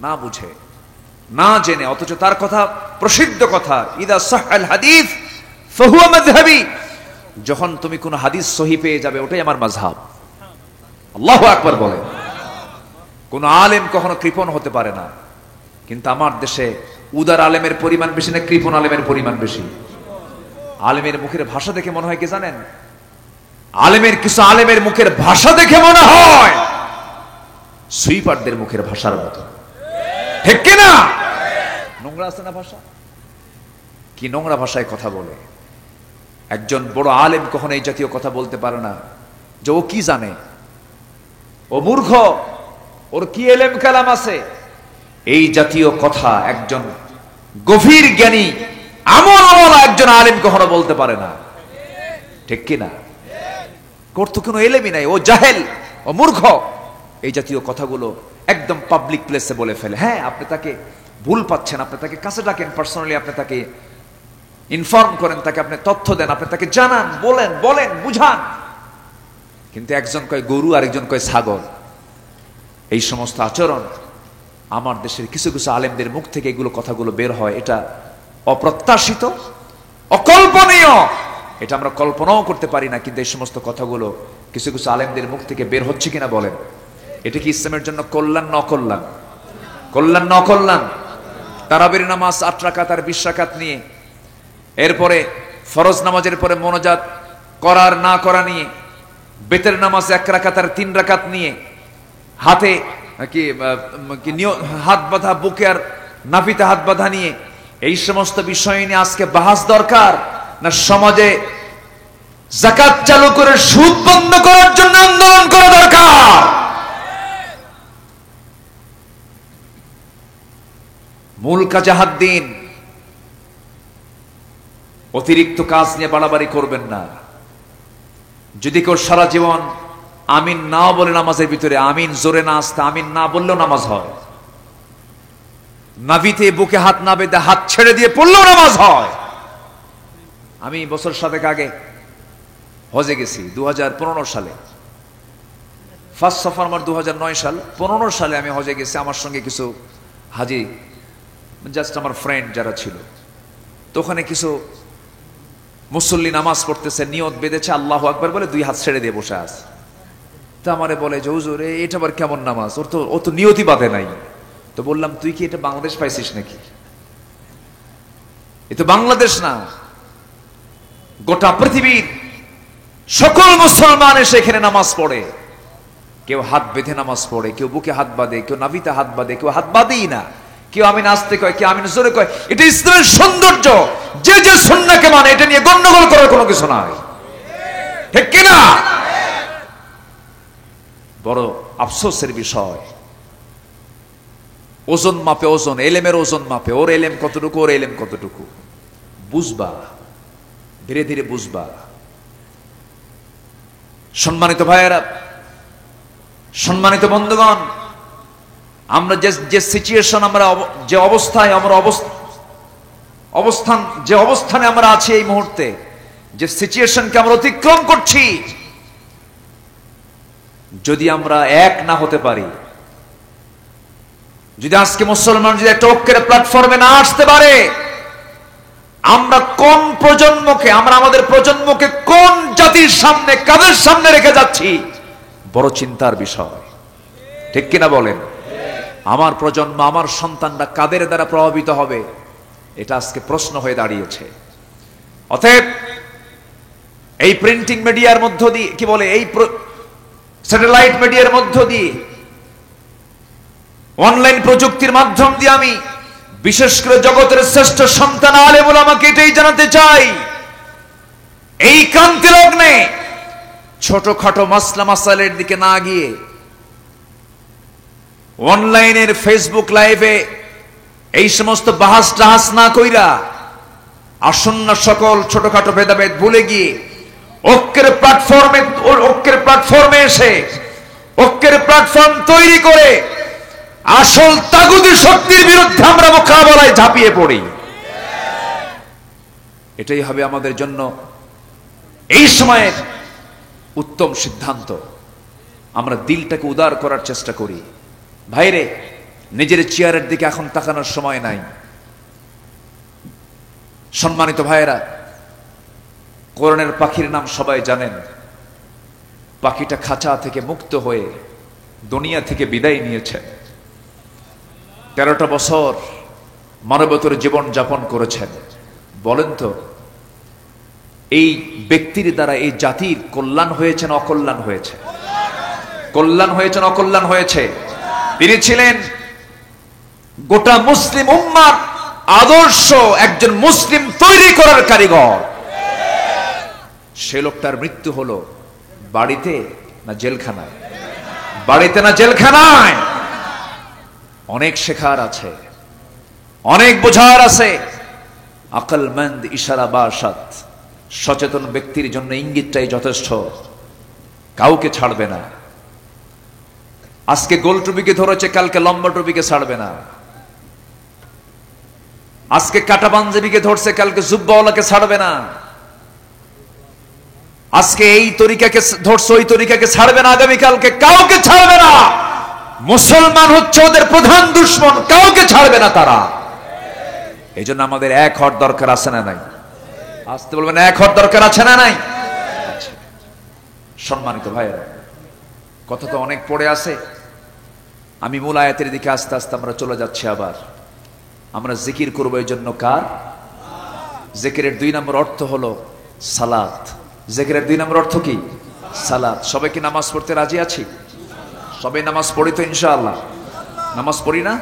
না বুঝে, না জেনে, অথচ তার কথা প্রসিদ্ধ কথা, ইদা সাহহাল হাদিস ফাহুয়া মাযহাবি। যখন তুমি কোন হাদিস সহি পেয়ে যাবে, ওটাই আমার মাযহাব। আল্লাহু আকবার বলেন। কোন আলেম কখনো কৃপণ হতে পারে না, কিন্তু আমার দেশে উদার আলেমের পরিমাণ বেশি না কৃপণ আলেমের পরিমাণ বেশি? আলেমের মুখের ভাষা দেখে মনে হয় কি জানেন? আলেমের কিছু আলেমের মুখের ভাষা দেখে মনে হয় সুইপারদের মুখের ভাষার মতো, ঠিক কিনা? নোংরা আছে না ভাষা? কি নোংরা ভাষায় কথা বলে। একজন বড় আলেম কখনো এই জাতীয় কথা বলতে পারে না যে ও কি জানে, ও মূর্খ, ওর কি এলেম কালাম আছে। এই জাতীয় কথা একজন গভীর জ্ঞানী আমলওয়ালা একজন আলেম কখনো বলতে পারে না, ঠিক কি না? করতো কোনো এলেমই নাই, ও জাহেল, ও মূর্খ। এই জাতীয় কথাগুলো একদম পাবলিক প্লেসে বলে ফেলে। হ্যাঁ, আপনি তাকে ভুল পাচ্ছেন, আপনি তাকে কাছে ডাকেন, পার্সোনালি আপনি তাকে ইনফর্ম করেন, তাকে আপনি তথ্য দেন, আপনি তাকে জানান, বলেন বুঝান। কিন্তু একজন কয় গরু, আরেকজন কয় ছাগল। এই সমস্ত আচরণ আমার দেশের কিছু কিছু আলেমদের মুখ থেকে এগুলো কথাগুলো বের হয়, এটা অপ্রত্যাশিত, অকল্পনীয়। এটা আমরা কল্পনাও করতে পারি না। কিন্তু এই সমস্ত কথাগুলো কিছু কিছু আলেমদের মুখ থেকে বের হচ্ছে কিনা বলেন, এটা কি ইসলামের জন্য কল্যাণ না অকল্যাণ? কল্যাণ না অকল্যাণ? তারাবির নামাজ 8 রাকাত আর 20 রাকাত নিয়ে, এরপরে ফরজ নামাজের পরে মোনাজাত করার না করা নিয়ে, বেতের নামাজ 1 রাকাত আর 3 রাকাত নিয়ে, হাতে হাত বাঁধা, বুকে আর নাভিতে হাত বাঁধা নিয়ে, এই সমস্ত বিষয় নিয়ে আজকে বাহাস দরকার না সমাজে যাকাত চালু করে সুদ বন্ধ করার জন্য আন্দোলন করা দরকার? মূল কাজে হাত দিন, অতিরিক্ত কাজ নিয়ে বাড়াবাড়ি করবেন না। যদি কেউ সারা জীবন আমিন না বলে নামাজের ভিতরে, আমিন জোরে না আসতে, আমিন না বললেও নামাজ হয়। নাভিতে বুকে হাত না বেঁধে হাত ছেড়ে দিয়ে পড়লেও নামাজ হয়। আমি বছর 7 আগে হজে গেছি 2015 সালে। ফার্স্ট সফর আমার 2009 সাল। 15 সালে আমি হজে গেছি। আমার সঙ্গে কিছু হাজি, জাস্ট আমার ফ্রেন্ড যারা ছিল, তো ওখানে কিছু মুসল্লি নামাজ পড়তেছে, নিয়ত বেঁধেছে আল্লাহু আকবার বলে 2 হাত ছেড়ে দিয়ে বসে আছে। তা আমারে বলে যে হুজুর এটা আবার কেমন নামাজ, ও তো নিয়তই বাঁধে নাই। তো বললাম তুই কি এটা বাংলাদেশ পাইছিস নাকি? এ তো বাংলাদেশ না, গোটা পৃথিবীর সকল মুসলমান এসে এখানে নামাজ পড়ে। কেউ হাত বেঁধে নামাজ পড়ে, কেউ বুকে হাত বাঁধে, কেউ নাভিতে হাত বাঁধে, কেউ হাত বাঁধেই না, কেউ আমিন আসতে কয়, কেউ আমিন জোরে কয়। এটা ইসলামের সৌন্দর্য। যে যে সুন্নাহকে মানে, এটা নিয়ে গন্ডগোল করার কোনো কিছু নাই, ঠিক কিনা? বড় আফসোসের বিষয়, ওজন মাপে ওজন, এলেমের ওজন মাপে, ওর এলেম কতটুকু, ওর এলেম কতটুকু। বুঝবা, ধীরে ধীরে বুঝবা। সম্মানিত ভাইয়েরা, সম্মানিত বন্ধুগণ, আমরা যে সিচুয়েশন, আমরা যে অবস্থায়, আমরা যে অবস্থানে আমরা আছি এই মুহূর্তে, যে সিচুয়েশনকে আমরা অতিক্রম করছি, যদি আমরা এক না হতে পারি, যদি আজকে মুসলমান যদি একটা ঐক্যের প্ল্যাটফর্মে না আসতে পারে, আমরা কোন প্রজন্মকে, আমরা আমাদের প্রজন্মকে কোন জাতির সামনে, কাদের সামনে রেখে যাচ্ছি, বড় চিন্তার বিষয়, ঠিক কিনা বলেন? আমার প্রজন্ম, আমার সন্তানরা কাদের দ্বারা প্রভাবিত হবে, এটা আজকে প্রশ্ন হয়ে দাঁড়িয়েছে। অতএব এই প্রিন্টিং মিডিয়ার মধ্য দিয়ে, কি বলে, এই স্যাটেলাইট মিডিয়ার মধ্য দিয়ে, অনলাইন প্রযুক্তির মাধ্যম দিয়ে আমি বিশেষ করে জগতের শ্রেষ্ঠ সন্তান আলেম ওলামাকে এটাই জানাতে চাই, এই ক্রান্তি লগ্নে ছোটখাটো মাসলা মাসাইলের দিকে না গিয়ে, অনলাইনের ফেসবুক লাইভে এই সমস্ত বাহাস টাহাস না কইরা, আসন্ন সকল ছোটখাটো ভেদাভেদ ভুলে গিয়ে ঐক্যের প্ল্যাটফর্মে এসে, ঐক্যের প্ল্যাটফর্ম তৈরি করে আসল তাগুতি শক্তির বিরুদ্ধে আমরা মোকাবেলায় ঝাঁপিয়ে পড়ি। এটাই হবে আমাদের জন্য এই সময়ের উত্তম সিদ্ধান্ত। আমরা দিলটাকে উদার করার চেষ্টা করি। ভাইরে, নিজের চেয়ারের দিকে এখন তাকানোর সময় নাই। সম্মানিত ভাইয়েরা, কোরআনের পাখির নাম সবাই জানেন। পাখিটা খাঁচা থেকে মুক্ত হয়ে দুনিয়া থেকে বিদায় নিয়েছে। 13টা বছর মানবতার জীবন যাপন করেছেন। বলেন তো, এই ব্যক্তির দ্বারা এই জাতির কল্যাণ হয়েছে না অকল্যাণ হয়েছে? কল্যাণ হয়েছে না অকল্যাণ হয়েছে? তিনি ছিলেন গোটা মুসলিম উম্মার আদর্শ একজন মুসলিম তৈরি করার কারিগর। সে লোকটার মৃত্যু হলো বাড়িতে না জেলখানায়? বাড়িতে না জেলখানায়? অনেক শেখার আছে, অনেক বোঝার আছে। আকলমন্দ ইশারা বাসাত, সচেতন ব্যক্তির জন্য ইঙ্গিতটাই যথেষ্ট। কাউকে ছাড়বে না। আজকে গোল টুপিকে ধরেছে, কালকে লম্বা টুপিকে ছাড়বে না। আজকে কাটা পাঞ্জাবিকে ধরছে, কালকে জুব্বাওয়ালাকে ছাড়বে না। আজকে এই তরিকাকে ধরছে, ওই তরিকাকে ছাড়বে না, আগামীকালকে কাউকে ছাড়বে না। মুসলমান হচ্ছে ওদের প্রধান দুশমন, কাউকে ছাড়বে না তারা। এই জন্য আমাদের এক হওয়ার দরকার আছে না নাই? আসতে বলবেন, এক হওয়ার দরকার আছে না নাই? সম্মানিত ভাইয়েরা, কথা তো অনেক পড়ে আছে। আমি মূল আয়াতের দিকে আস্তে আস্তে আমরা চলে যাচ্ছি। আবার আমরা জিকির করবো এই জন্য কার? জিকিরের 2 নম্বর অর্থ হলো সালাত। জিকিরের 2 নম্বর অর্থ কি? সালাত। সবাই কি নামাজ পড়তে রাজি আছি? সবাই নামাজ পড়ি তো ইনশাআল্লাহ? নামাজ পড়ি না?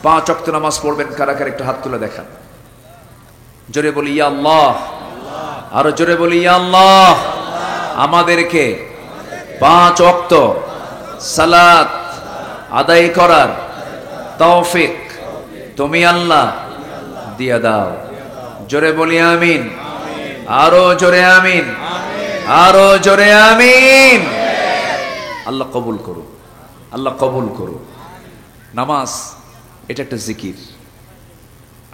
5 ওয়াক্ত নামাজ পড়বেন কারা কারা একটু হাত তুলে দেখান। জোরে বলি ইয়া আল্লাহ, আরো জোরে বলি ইয়া আল্লাহ। আমাদেরকে 5 ওয়াক্ত সালাত আদায় করার তৌফিক তুমি আল্লাহ দিয়া দাও। জোরে বলি আমিন, আরো জোরে আমিন, আরো জোরে আমিন। আল্লাহ কবুল করুন, আল্লাহ কবুল করুন। নামাজ এটা একটা জিকির।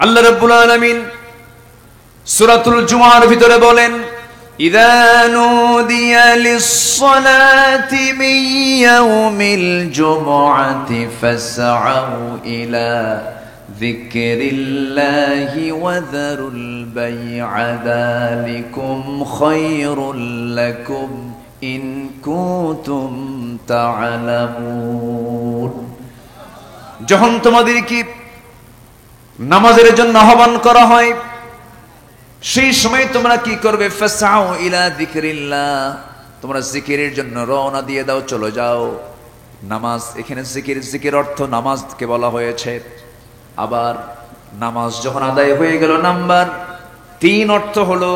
আল্লাহ রাব্বুল আলামিন সূরাতুল জুমার ভিতরে বলেন, ইযা নুদিয়া লিস-সালাতি মিন ইয়াউমিল জুমআতি ফাসআউ ইলা যিকরিল্লাহি ওয়া যারুল বাই'a যালিকুম খায়রুল লাকুম ইন কুনতুম তা'লামুন। যখন তোমাদেরকে নামাজের জন্য আহ্বান করা হয়, সেই সময় তোমরা কি করবে? ফাসআউ ইলা যিকরিল্লাহ, তোমরা জিকিরের জন্য রওনা দিয়ে দাও, চলে যাও। নামাজ এখানে জিকির, জিকির অর্থ নামাজকে বলা হয়েছে। আবার নামাজ যখন আদায় হয়ে গেল, নাম্বার 3 অর্থ হলো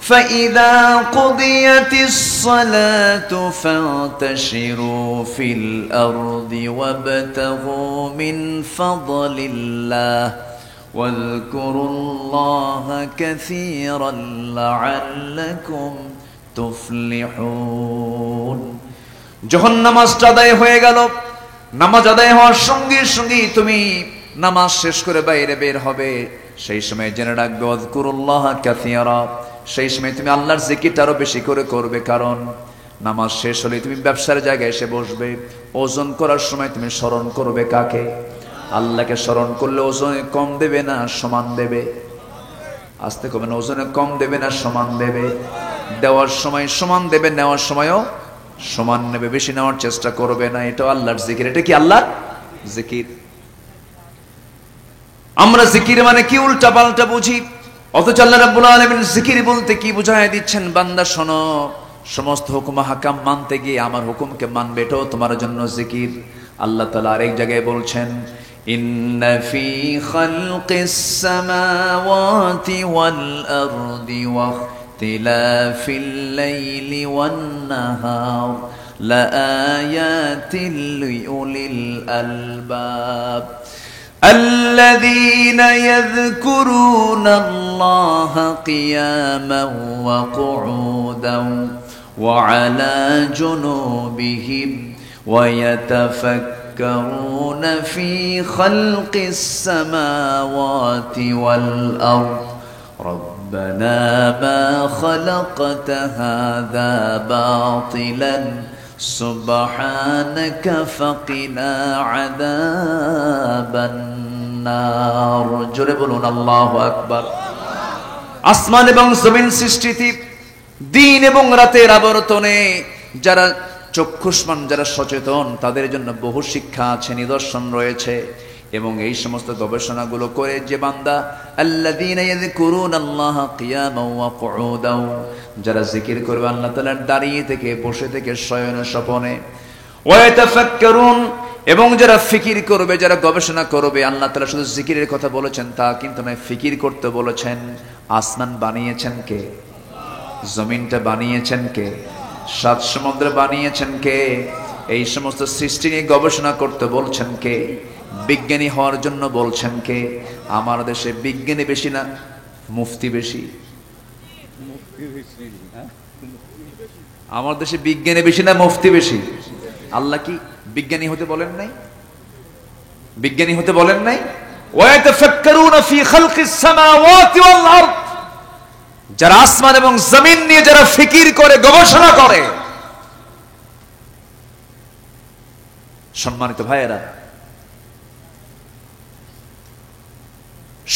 ফাইদা কুদিয়াতিস সালাতু ফান্তাশিরু ফিল আরদি ওয়াবতাগু মিন ফাদলিল্লাহ ওয়াযকুরুল্লাহা কাসীরান লাআল্লাকুম তুফলিহুন। যখন নামাজটা আদায় হয়ে গেল, নামাজ আদায় হওয়ার সঙ্গে সঙ্গে তুমি নামাজ শেষ করে বাইরে বের হবে, সেই সময় জেনে রাখবে ওয়াযকুরুল্লাহা কাসীরা, সেই সময় তুমি আল্লাহর জিকিরটা আরো বেশি করে করবে। কারণ নামাজ শেষ হলে তুমি ব্যবসার জায়গায় এসে বসবে, ওজন করার সময় তুমি স্মরণ করবে কাকে? আল্লাহকে স্মরণ করলে ওজনে কম দেবে না সমান দেবে? আস্তে কবে না, ওজনে কম দেবে না সমান দেবে? দেওয়ার সময় সমান দেবে, নেওয়ার সময়ও সমান নেবে, বেশি নেওয়ার চেষ্টা করবে না। এটা আল্লাহর জিকির। এটা কি আল্লাহর জিকির? আমরা জিকির মানে কি উল্টা পাল্টা বুঝি, অথচ আল্লাহ রাব্বুল আলামিন জিকির বলতে কি বুঝায় দিচ্ছেন? বান্দা শোনো, সমস্ত হুকুম হাকাম মানতে গিয়ে আমার হুকুমকে মানবে, এটাও তোমার জন্য জিকির। আল্লাহ তাআলা আরেক জায়গায় বলছেন, ইন্না ফি খালকিস সামাওয়াতি ওয়াল আরদি ওয়া ইখতিলাফিল লাইলি ওয়ান নাহার লাআয়াতিল লিউলিল আলবাব الذين يذكرون الله قياما وقعودا وعلى جنوبهم ويتفكرون في خلق السماوات والأرض ربنا ما خلقت هذا باطلا سبحانك فقنا عذاب النار। জোরে বলুন আল্লাহু আকবার। আসমান এবং জমিন সৃষ্টিতে, দিন এবং রাতের আবর্তনে যারা চক্ষুষ্মান, যারা সচেতন, তাদের জন্য বহু শিক্ষা আছে, নিদর্শন রয়েছে। এবং এই সমস্ত গবেষণাগুলো করে যে বান্দা আল্লাযীনা ইয়াযকুরুনাল্লাহা কিয়ামান ওয়া কুউদান, যারা জিকির করবে আল্লাহ তাআলার দাঁড়িয়ে থেকে, বসে থেকে, শয়নে স্বপনে, ওয়া ইয়াতাফাক্কারুন, এবং যারা ফিকির করবে, যারা গবেষণা করবে, আল্লাহ তাআলা শুধু জিকিরের কথা বলেছেন তা কিন্তু নয়, ফিকির করতে বলেছেন। আসমান বানিয়েছেন কে? জমিনটা বানিয়েছেন কে? সাত সমুদ্র বানিয়েছেন কে? এই সমস্ত সৃষ্টি নিয়ে গবেষণা করতে বলছেন কে? বিজ্ঞানী হওয়ার জন্য বলছেন কে? আমার দেশে বিজ্ঞানী বেশি না মুফতি বেশি? আমার দেশে বিজ্ঞানী বেশি না মুফতি বেশি? আল্লাহ কি বিজ্ঞানী হতে বলেন নাই? বিজ্ঞানী হতে বলেন নাই? ওয়ায়াতাফাক্কারুনা ফি খালকিস সামাওয়াতি ওয়াল আরদ, যারা আসমান এবং জমিন নিয়ে যারা ফিকির করে, গবেষণা করে। সম্মানিত ভাইয়েরা,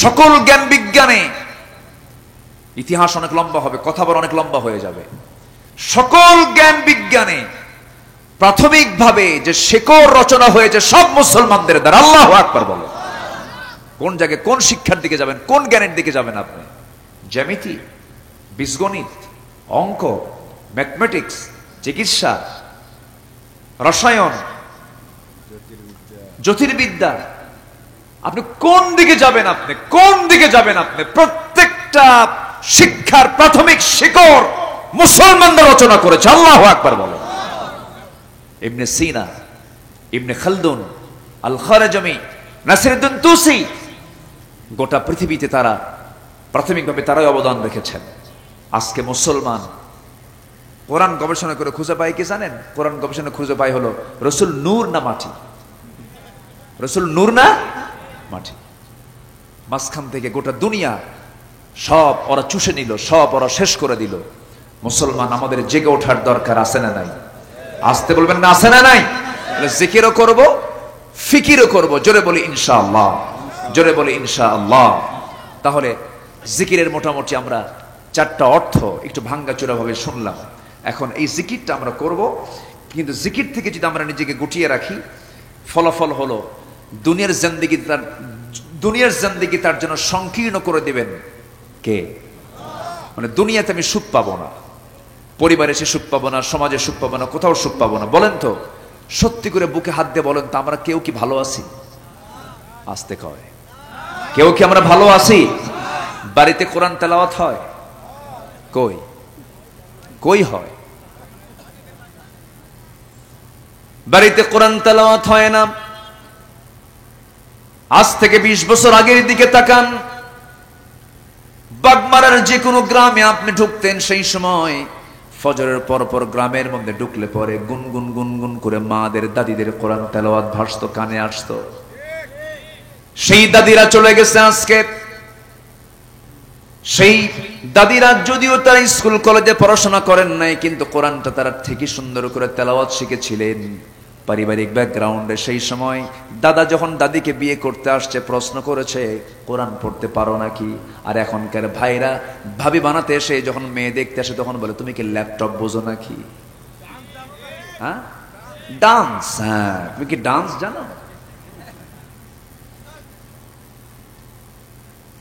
সকল জ্ঞান বিজ্ঞানে ইতিহাস অনেক লম্বা হবে, কথা বলা অনেক লম্বা হয়ে যাবে। সকল জ্ঞান বিজ্ঞানে প্রাথমিকভাবে যে শেকড় রচনা হয়েছে সব মুসলমানদের দ্বারা। আল্লাহু আকবার বলো। কোন জায়গায় কোন শিক্ষার দিকে যাবেন, কোন জ্ঞানের দিকে যাবেন আপনি? জ্যামিতি, বীজগণিত, অঙ্ক, ম্যাথমেটিক্স, চিকিৎসা, রসায়ন, জ্যোতির্বিদ্যা, আপনি কোন দিকে যাবেন? আপনি কোন দিকে যাবেন? আপনি প্রত্যেকটা শিক্ষার প্রাথমিক শিকড় মুসলমানরা রচনা করেছে। আল্লাহু আকবার বলো। ইবনে সিনা, ইবনে খালদুন, আল খারাজামি, নাসিরউদ্দিন তুসি, গোটা পৃথিবীতে তারা প্রাথমিকভাবে তারাই অবদান রেখেছেন। আজকে মুসলমান কোরআন গবেষণা করে খুঁজে পায় কি জানেন? কোরআন গবেষণা খুঁজে পায় হলো রসুল নূর না মাটি? রসুল নূর না মাটি? মাঝখান থেকে গোটা দুনিয়া সব ওরা চুষে নিল, সব ওরা শেষ করে দিল। মুসলমান আমাদের জেগে ওঠার দরকার আছে না নাই? আসতে বলবেন না, আছে না নাই? জিকিরও করব, ফিকিরও করব। জোরে বলি ইনশাআল্লাহ, জোরে বলি ইনশাআল্লাহ। তাহলে জিকিরের মোটামুটি আমরা চারটা অর্থ একটু ভাঙ্গাচোরা ভাবে শুনলাম। এখন এই জিকিরটা আমরা করব, কিন্তু জিকির থেকে যদি আমরা নিজেকে গুটিয়ে রাখি, ফলাফল হলো দুনিয়ার জিন্দেগি তার জন্য সংকীর্ণ করে দিবেন কে? মানে দুনিয়াতে আমি সুখ পাবো না, পরিবারে সে সুখ পাবো না, সমাজে সুখ পাবো না, কোথাও সুখ পাবো না। বলেন তো, সত্যি করে বুকে হাত দিয়ে বলেন তো, আমরা কেউ কি ভালো আছি? আসতে কয়, কেউ কি আমরা ভালো আছি? বাড়িতে কোরআন তেলাওয়াত হয়? কই কই হয়? বাড়িতে কোরআন তেলাওয়াত হয় না। আজ থেকে 20 বছর আগের দিকে তাকান, বাগমারার যে কোনো গ্রামে আপনি ঢুকতেন, সেই সময় ফজরের পর গ্রামের মধ্যে ঢুকলে পরে গুনগুন গুনগুন করে মাদের, দাদিদের কোরআন তেলাওয়াত ভাসতো, কানে আসতো। সেই দাদিরা চলে গেছে আজকে। সেই দাদিরা যদিও তারা স্কুল কলেজে পড়াশোনা করেন নাই, কিন্তু কোরআনটা তারা ঠিকই সুন্দর করে তেলাওয়াত শিখেছিলেন পারিবারিক ব্যাকগ্রাউন্ডে। সেই সময় দাদা যখন দাদিকে বিয়ে করতে আসছে, প্রশ্ন করেছে কোরআন পড়তে পারো নাকি? আর এখনকার ভাইরা ভাবি বানাতে এসে যখন মেয়ে দেখতে আসে, তখন বলে তুমি কি ল্যাপটপ বোঝো নাকি? হ্যাঁ, ডান্স, হ্যাঁ তুমি কি ডান্স জানো?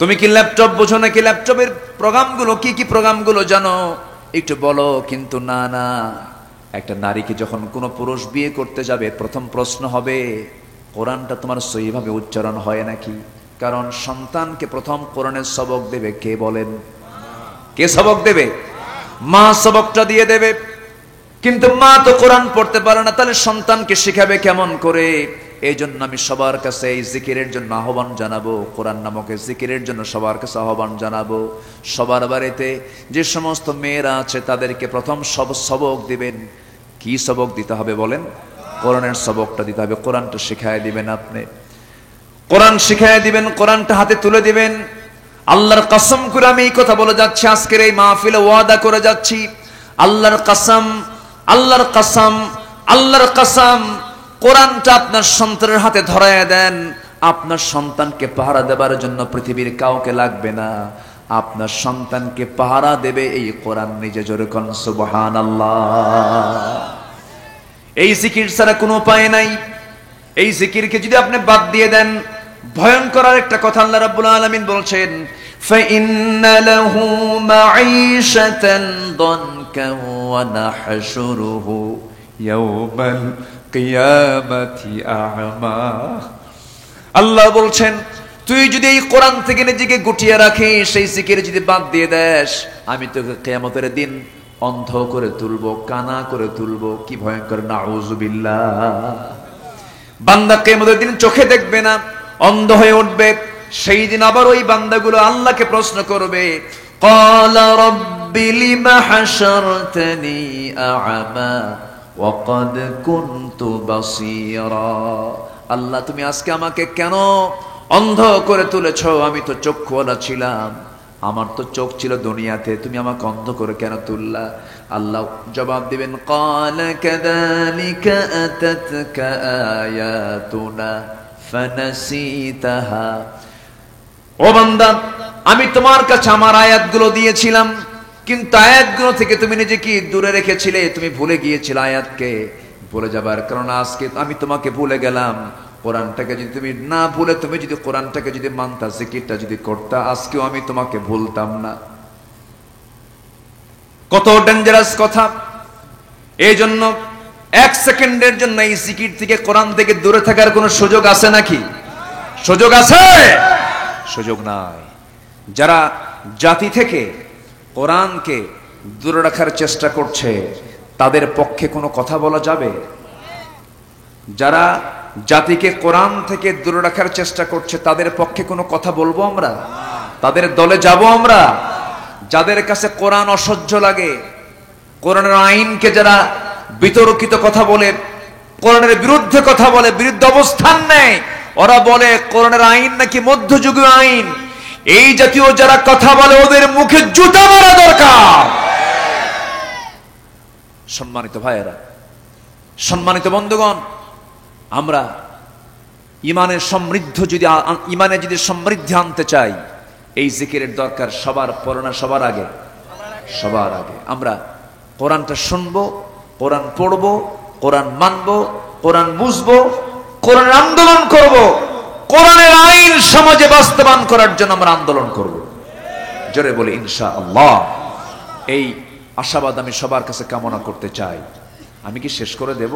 তুমি কি ল্যাপটপ বোঝো নাকি? ল্যাপটপের প্রোগ্রামগুলো কি কি প্রোগ্রামগুলো জানো একটু বলো। কিন্তু না না, একটা নারীকে যখন কোনো পুরুষ বিয়ে করতে যাবে, প্রথম প্রশ্ন হবে কোরআনটা তোমার সহিভাবে উচ্চারণ হয় নাকি? কারণ সন্তানকে প্রথম কোরআনের সবক দেবে কে বলেন? কে সবক দেবে? মা সবকটা দিয়ে দেবে। কিন্তু মা তো কোরআন পড়তে পারে না, তাহলে সন্তানকে শেখাবে কেমন করে? এই জন্য আমি সবার কাছে এই জিকিরের জন্য আহ্বান জানাবো, কোরআন নামক জিকিরের জন্য সবার কাছে আহ্বান জানাবো। সবার বাড়িতে যে সমস্ত মেয়েরা আছে তাদেরকে প্রথম সবক দিবেন। কি সবক দিতে হবে বলেন? কোরআনের সবকটা দিতে হবে। কোরআনটা শিখায় দিবেন আপনি, কোরআন শিখায় দিবেন, কোরআনটা হাতে তুলে দিবেন। আল্লাহর কসম করে আমি এই কথা বলে যাচ্ছি, আজকের এই মাহফিলে ওয়াদা করে যাচ্ছি, আল্লাহর কসম, আল্লাহর কসম, আল্লাহর কসম, কোরআনটা আপনার সন্তানের হাতে ধরায় দেন, আপনার সন্তানকে পাহারা দেবার জন্য পৃথিবীর কাউকে লাগবে না। আপনার সন্তানকে পাহারা দেবে এই কোরআন নিজে। জোরে কোন সুবহানাল্লাহ। এই জিকির ছাড়া কোনো উপায় নাই। এই জিকিরকে যদি আপনি বাদ দিয়ে দেন, ভয়ঙ্কর একটা কথা আল্লাহ রাব্বুল আলামিন বলছেন, ফাইন্না লাহু মাঈশাতান দানকা ওয়া নাহশুরুহু ইয়াওমাল কিয়ামতি আ'মা। আল্লাহ বলছেন তুই যদি এই কোরআন থেকে নিজেকে গুটিয়ে রাখিস, সেই জিকির যদি বাদ দিয়ে দেস, আমি তোকে কিয়ামতের দিন অন্ধ করে তুলবো, কানা করে তুলবো। কি ভয়ঙ্কর! নাউযুবিল্লাহ। বান্দা কিয়ামতের দিন চোখে দেখবে না, অন্ধ হয়ে উঠবে। সেই দিন আবার ওই বান্দাগুলো আল্লাহকে প্রশ্ন করবে, ক্বালা রাব্বি লিমা হাশারতানি আ'মা ওয়া ক্বাদ কুনতু বাসীরা। আল্লাহ তুমি আজকে আমাকে কেন অন্ধ করে তুলেছো? আমি তো চক্ষুওয়ালা ছিলাম, আমার তো চোখ ছিল দুনিয়াতে, তুমি আমাকে অন্ধ করে কেন তুললা? আল্লাহ জবাব দিবেন, ক্বালা কাযালিকা আতাতকা আয়াতুনা ফানাসিতাহা। ও বান্দা, আমি তোমার কাছে আমার আয়াতগুলো দিয়েছিলাম, কিন্তু আয়াতগুলো থেকে তুমি নিজেকে দূরে রেখেছিলে, তুমি ভুলে গিয়েছিলে আয়াতকে। ভুলে যাবার কারণ আজকে আমি তোমাকে ভুলে গেলাম। কোরআনটাকে যদি তুমি না ভুলে, তুমি যদি কোরআনটাকে যদি মানতা, জিকিরটা যদি করতা, আজকেও আমি তোমাকে ভুলতাম না। কত ডেঞ্জারাস কথা! এই জন্য এক সেকেন্ডের জন্য এই জিকির থেকে, কোরআন থেকে দূরে থাকার কোনো সুযোগ আছে নাকি? সুযোগ আছে? সুযোগ নাই। যারা জাতি থেকে কোরআনকে দূরে রাখার চেষ্টা করছে, তাদের পক্ষে কোনো কথা বলা যাবে? যারা জাতিকে কোরআন থেকে দূরে রাখার চেষ্টা করছে, তাদের পক্ষে কোনো কথা বলবো আমরা? তাদের দলে যাব আমরা? যাদের কাছে কোরআন অসহ্য লাগে, কোরআনের আইনকে যারা বিতর্কিত কথা বলে, কোরআনের বিরুদ্ধে কথা বলে, বিরুদ্ধে অবস্থান নেয়, ওরা বলে কোরআনের আইন নাকি মধ্যযুগীয় আইন। এই জাতীয় যারা কথা বলে, ওদের মুখে জুতা মারা দরকার। সম্মানিত ভাইয়েরা, সম্মানিত বন্ধুগণ, আমরা ইমানের সমৃদ্ধি আনতে চাই, এই জিকিরের দরকার সবার পড়না, সবার আগে। আমরা কোরআনটা শুনবো, কোরআন পড়বো, কোরআন মানবো, কোরআন বুঝবো, কোরআন আন্দোলন করব, কোরআনের আইন সমাজে বাস্তবায়ন করার জন্য আমরা আন্দোলন করব। জোরে বলি ইনশাআল্লাহ। এই আশাবাদ আমি সবার কাছে কামনা করতে চাই। আমি কি শেষ করে দেব?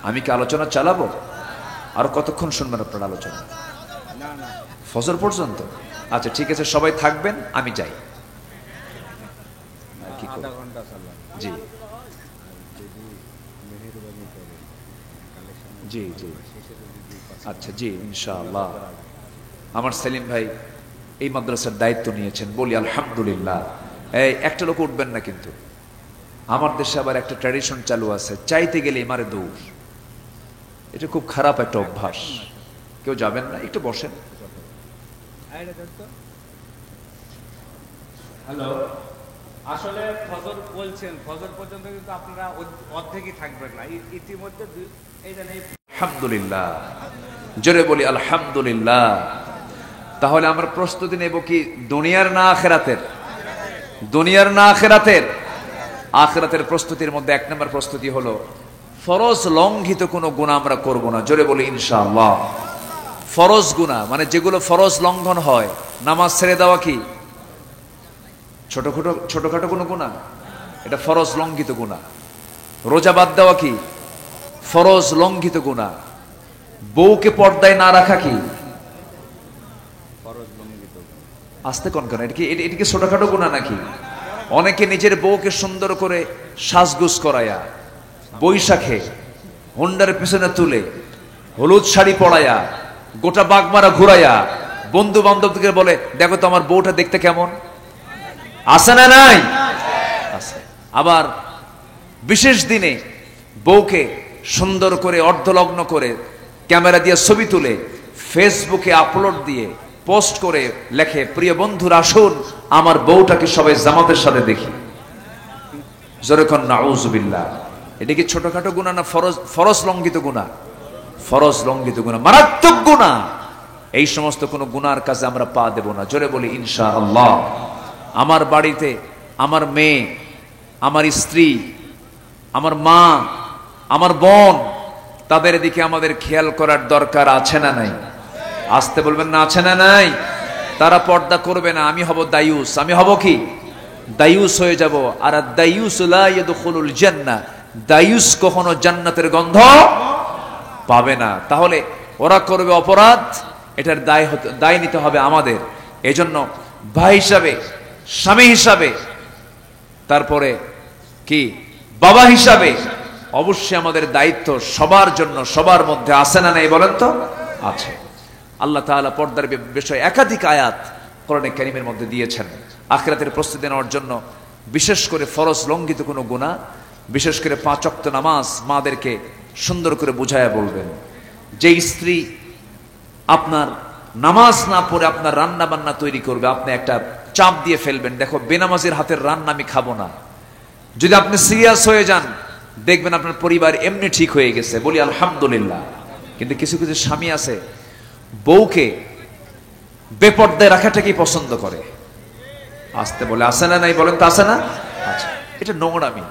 আমি কি আলোচনা চালাবো? আর কতক্ষণ শুনবেন আপনার আলোচনা? ফজর পর্যন্ত? আচ্ছা ঠিক আছে, সবাই থাকবেন, আমি যাই। জি জি জি, আচ্ছা জি, ইনশাআল্লাহ। আমার সেলিম ভাই এই মাদ্রাসার দায়িত্ব নিয়েছেন, বলি আলহামদুলিল্লাহ। এই একটা লোক উঠবেন না কিন্তু। আমার দেশে আবার একটা ট্র্যাডিশন চালু আছে, চাইতে গেলে মারে দৌড়। এটা খুব খারাপ একটা অভ্যাস। কেউ যাবেন না? একটু বসেন। হ্যালো, আসলে ফজর বলছেন, ফজর পর্যন্ত কিন্তু আপনারা অর্ধেকই থাকবেন না, ইতিমধ্যে আলহামদুলিল্লাহ। জোরে বলি আলহামদুলিল্লাহ। তাহলে আমরা প্রস্তুতি নেব কি দুনিয়ার না আখিরাতের? দুনিয়ার না আখিরাতের? আখিরাতের প্রস্তুতির মধ্যে এক নম্বর প্রস্তুতি হলো ফরজ লঙ্ঘিত কোনো গুনাহ আমরা করব না। জোরে বলি ইনশাআল্লাহ। ফরজ গুনাহ মানে যেগুলো ফরজ লঙ্ঘন হয়, নামাজ ছেড়ে দেওয়া কি ছোটখাটো কোনো গুনাহ? এটা ফরজ লঙ্ঘিত গুনাহ। রোজা বাদ দেওয়া কি ফরজ লঙ্ঘিত গুনাহ। বউকে পর্দায় না রাখা কি ফরজ লঙ্ঘিত। আস্তে কোন কেন? এটা কি ছোটখাটো গুনাহ নাকি? অনেকে নিজের বউকে সুন্দর করে সাজগুজ করায়া, বৈশাখে হুন্ডার পিছনে তুলে, হলুদ শাড়ি পরায়া, গোটা বাগমারা ঘুরাইয়া বন্ধু বান্ধবকে বলে, দেখো তো আমার বউটা দেখতে কেমন। আছে না নাই? আছে। আবার বিশেষ দিনে বউকে সুন্দর করে অর্ধলগ্ন করে ক্যামেরা দিয়ে ছবি তুলে ফেসবুকে আপলোড দিয়ে পোস্ট করে লেখে, প্রিয় বন্ধুরা আসুন আমার বউটাকে সবাই জামাতের সাথে দেখি। জোরে কোন নাউযুবিল্লাহ। এটা কি ছোটখাটো গুনাহ না ফরজ লঙ্ঘিত গুনাহ? ফরজ লঙ্ঘিত গুনাহ, মারাত্মক গুনাহ। এই সমস্ত কোন গুনার কাজে আমরা পা দেব না। জোরে বলি ইনশাআল্লাহ। আমার বাড়িতে আমার মেয়ে, আমার স্ত্রী, আমার মা, আমার বোন, তাদের দিকে আমাদের খেয়াল করার দরকার আছে না নাই? আসতে বলবেন না, আছে না নাই? তারা পর্দা করবে না, আমি হব দায়ুস। আমি হব কি? দায়ুস হয়ে যাব। আর দায়ুস লা ইয়াদখুলুল জান্নাহ, দায়ুস কখনো জান্নাতের গন্ধ পাবে না। তাহলে ওরা করবে অপরাধ, এটার দায় নিতে হবে আমাদের। এজন্য ভাই হিসাবে, স্বামী হিসাবে, তারপরে কি বাবা হিসাবে অবশ্যই আমাদের দায়িত্ব সবার জন্য, সবার মধ্যে আছে না নেই বলেন তো? আছে। আল্লাহ তাআলা পর্দার বিষয়ে একাধিক আয়াত কোরআনে কারীমের মধ্যে দিয়েছেন। আখিরাতের প্রস্তুতি নেওয়ার জন্য বিশেষ করে ফরজ লঙ্ঘিত কোনো গুনাহ, বিশেষ করে 5 ওয়াক্ত নামাজ মাদেরকে সুন্দর করে বুঝায়া বলবেন। যে স্ত্রী আপনার নামাজ না পড়ে আপনার রান্না বান্না তৈরি করবে, আপনি একটা চাপ দিয়ে ফেলবেন, দেখো বেনামাজির হাতের রান্না আমি খাবো না। যদি আপনি সিরিয়াস হয়ে যান, দেখবেন আপনার পরিবার এমনি ঠিক হয়ে গেছে, বলি আলহামদুলিল্লাহ। কিন্তু কিছু কিছু স্বামী আছে বউকে বেপর্দায় রাখাটাকেই পছন্দ করে। আসতে বলে আসে না নাই বলেন তো? আসে না? আচ্ছা, এটা নোংরামি,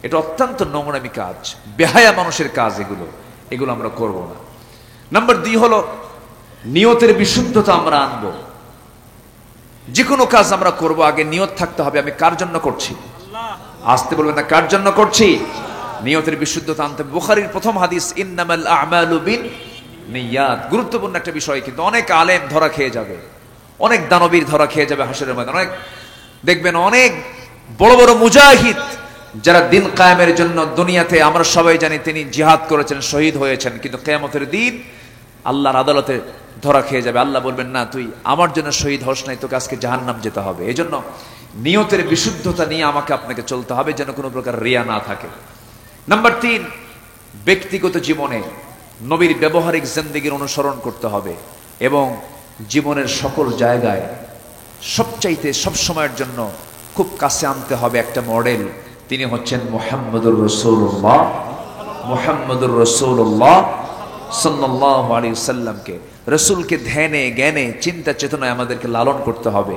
এটা অত্যন্ত নোংরামি কাজ, বেহায়া মানুষের কাজ এগুলো আমরা করব না। নাম্বার 2 হলো নিয়তের বিশুদ্ধতা আমরা আনবো। যে কোনো কাজ আমরা করব আগে নিয়ত থাকতে হবে আমি কার জন্য করছি। আসতে বলবেন না, কার জন্য করছি? নিয়তের বিশুদ্ধতা আনতে। বুখারীর প্রথম হাদিস, ইন্নামাল আ'মালু বিন্নিয়াত। গুরুত্বপূর্ণ একটা বিষয়, কিন্তু অনেক আলেম ধরা খেয়ে যাবে, অনেক দানবীর ধরা খেয়ে যাবে হাসরের ময়দানে। অনেক দেখবেন অনেক বড় বড় মুজাহিদ যারা দিন কায়েমের জন্য দুনিয়াতে, আমরা সবাই জানি তিনি জিহাদ করেছেন, শহীদ হয়েছেন, কিন্তু কিয়ামতের দিন আল্লাহর আদালতে ধরা খেয়ে যাবে। আল্লাহ বলবেন, না তুই আমার জন্য শহীদ হস নাই, তোকে আজকে জাহান্নাম যেতে হবে। এই জন্য নিয়তের বিশুদ্ধতা নিয়ে আমাকে আপনাকে চলতে হবে, যেন কোনো প্রকার রিয়া না থাকে। নাম্বার 3, ব্যক্তিগত জীবনে নবীর ব্যবহারিক জিন্দেগির অনুসরণ করতে হবে এবং জীবনের সকল জায়গায় সবচাইতে সবসময়ের জন্য খুব কাছে আনতে হবে একটা মডেল। তিনি হচ্ছেন মুহাম্মদুর রাসূলুল্লাহ। মুহাম্মদুর রাসূলুল্লাহ সাল্লাল্লাহু আলাইহি ওয়াসাল্লামকে, রাসূলকে ধ্যানে জ্ঞানে চিন্তা চেতনায় আমাদেরকে লালন করতে হবে।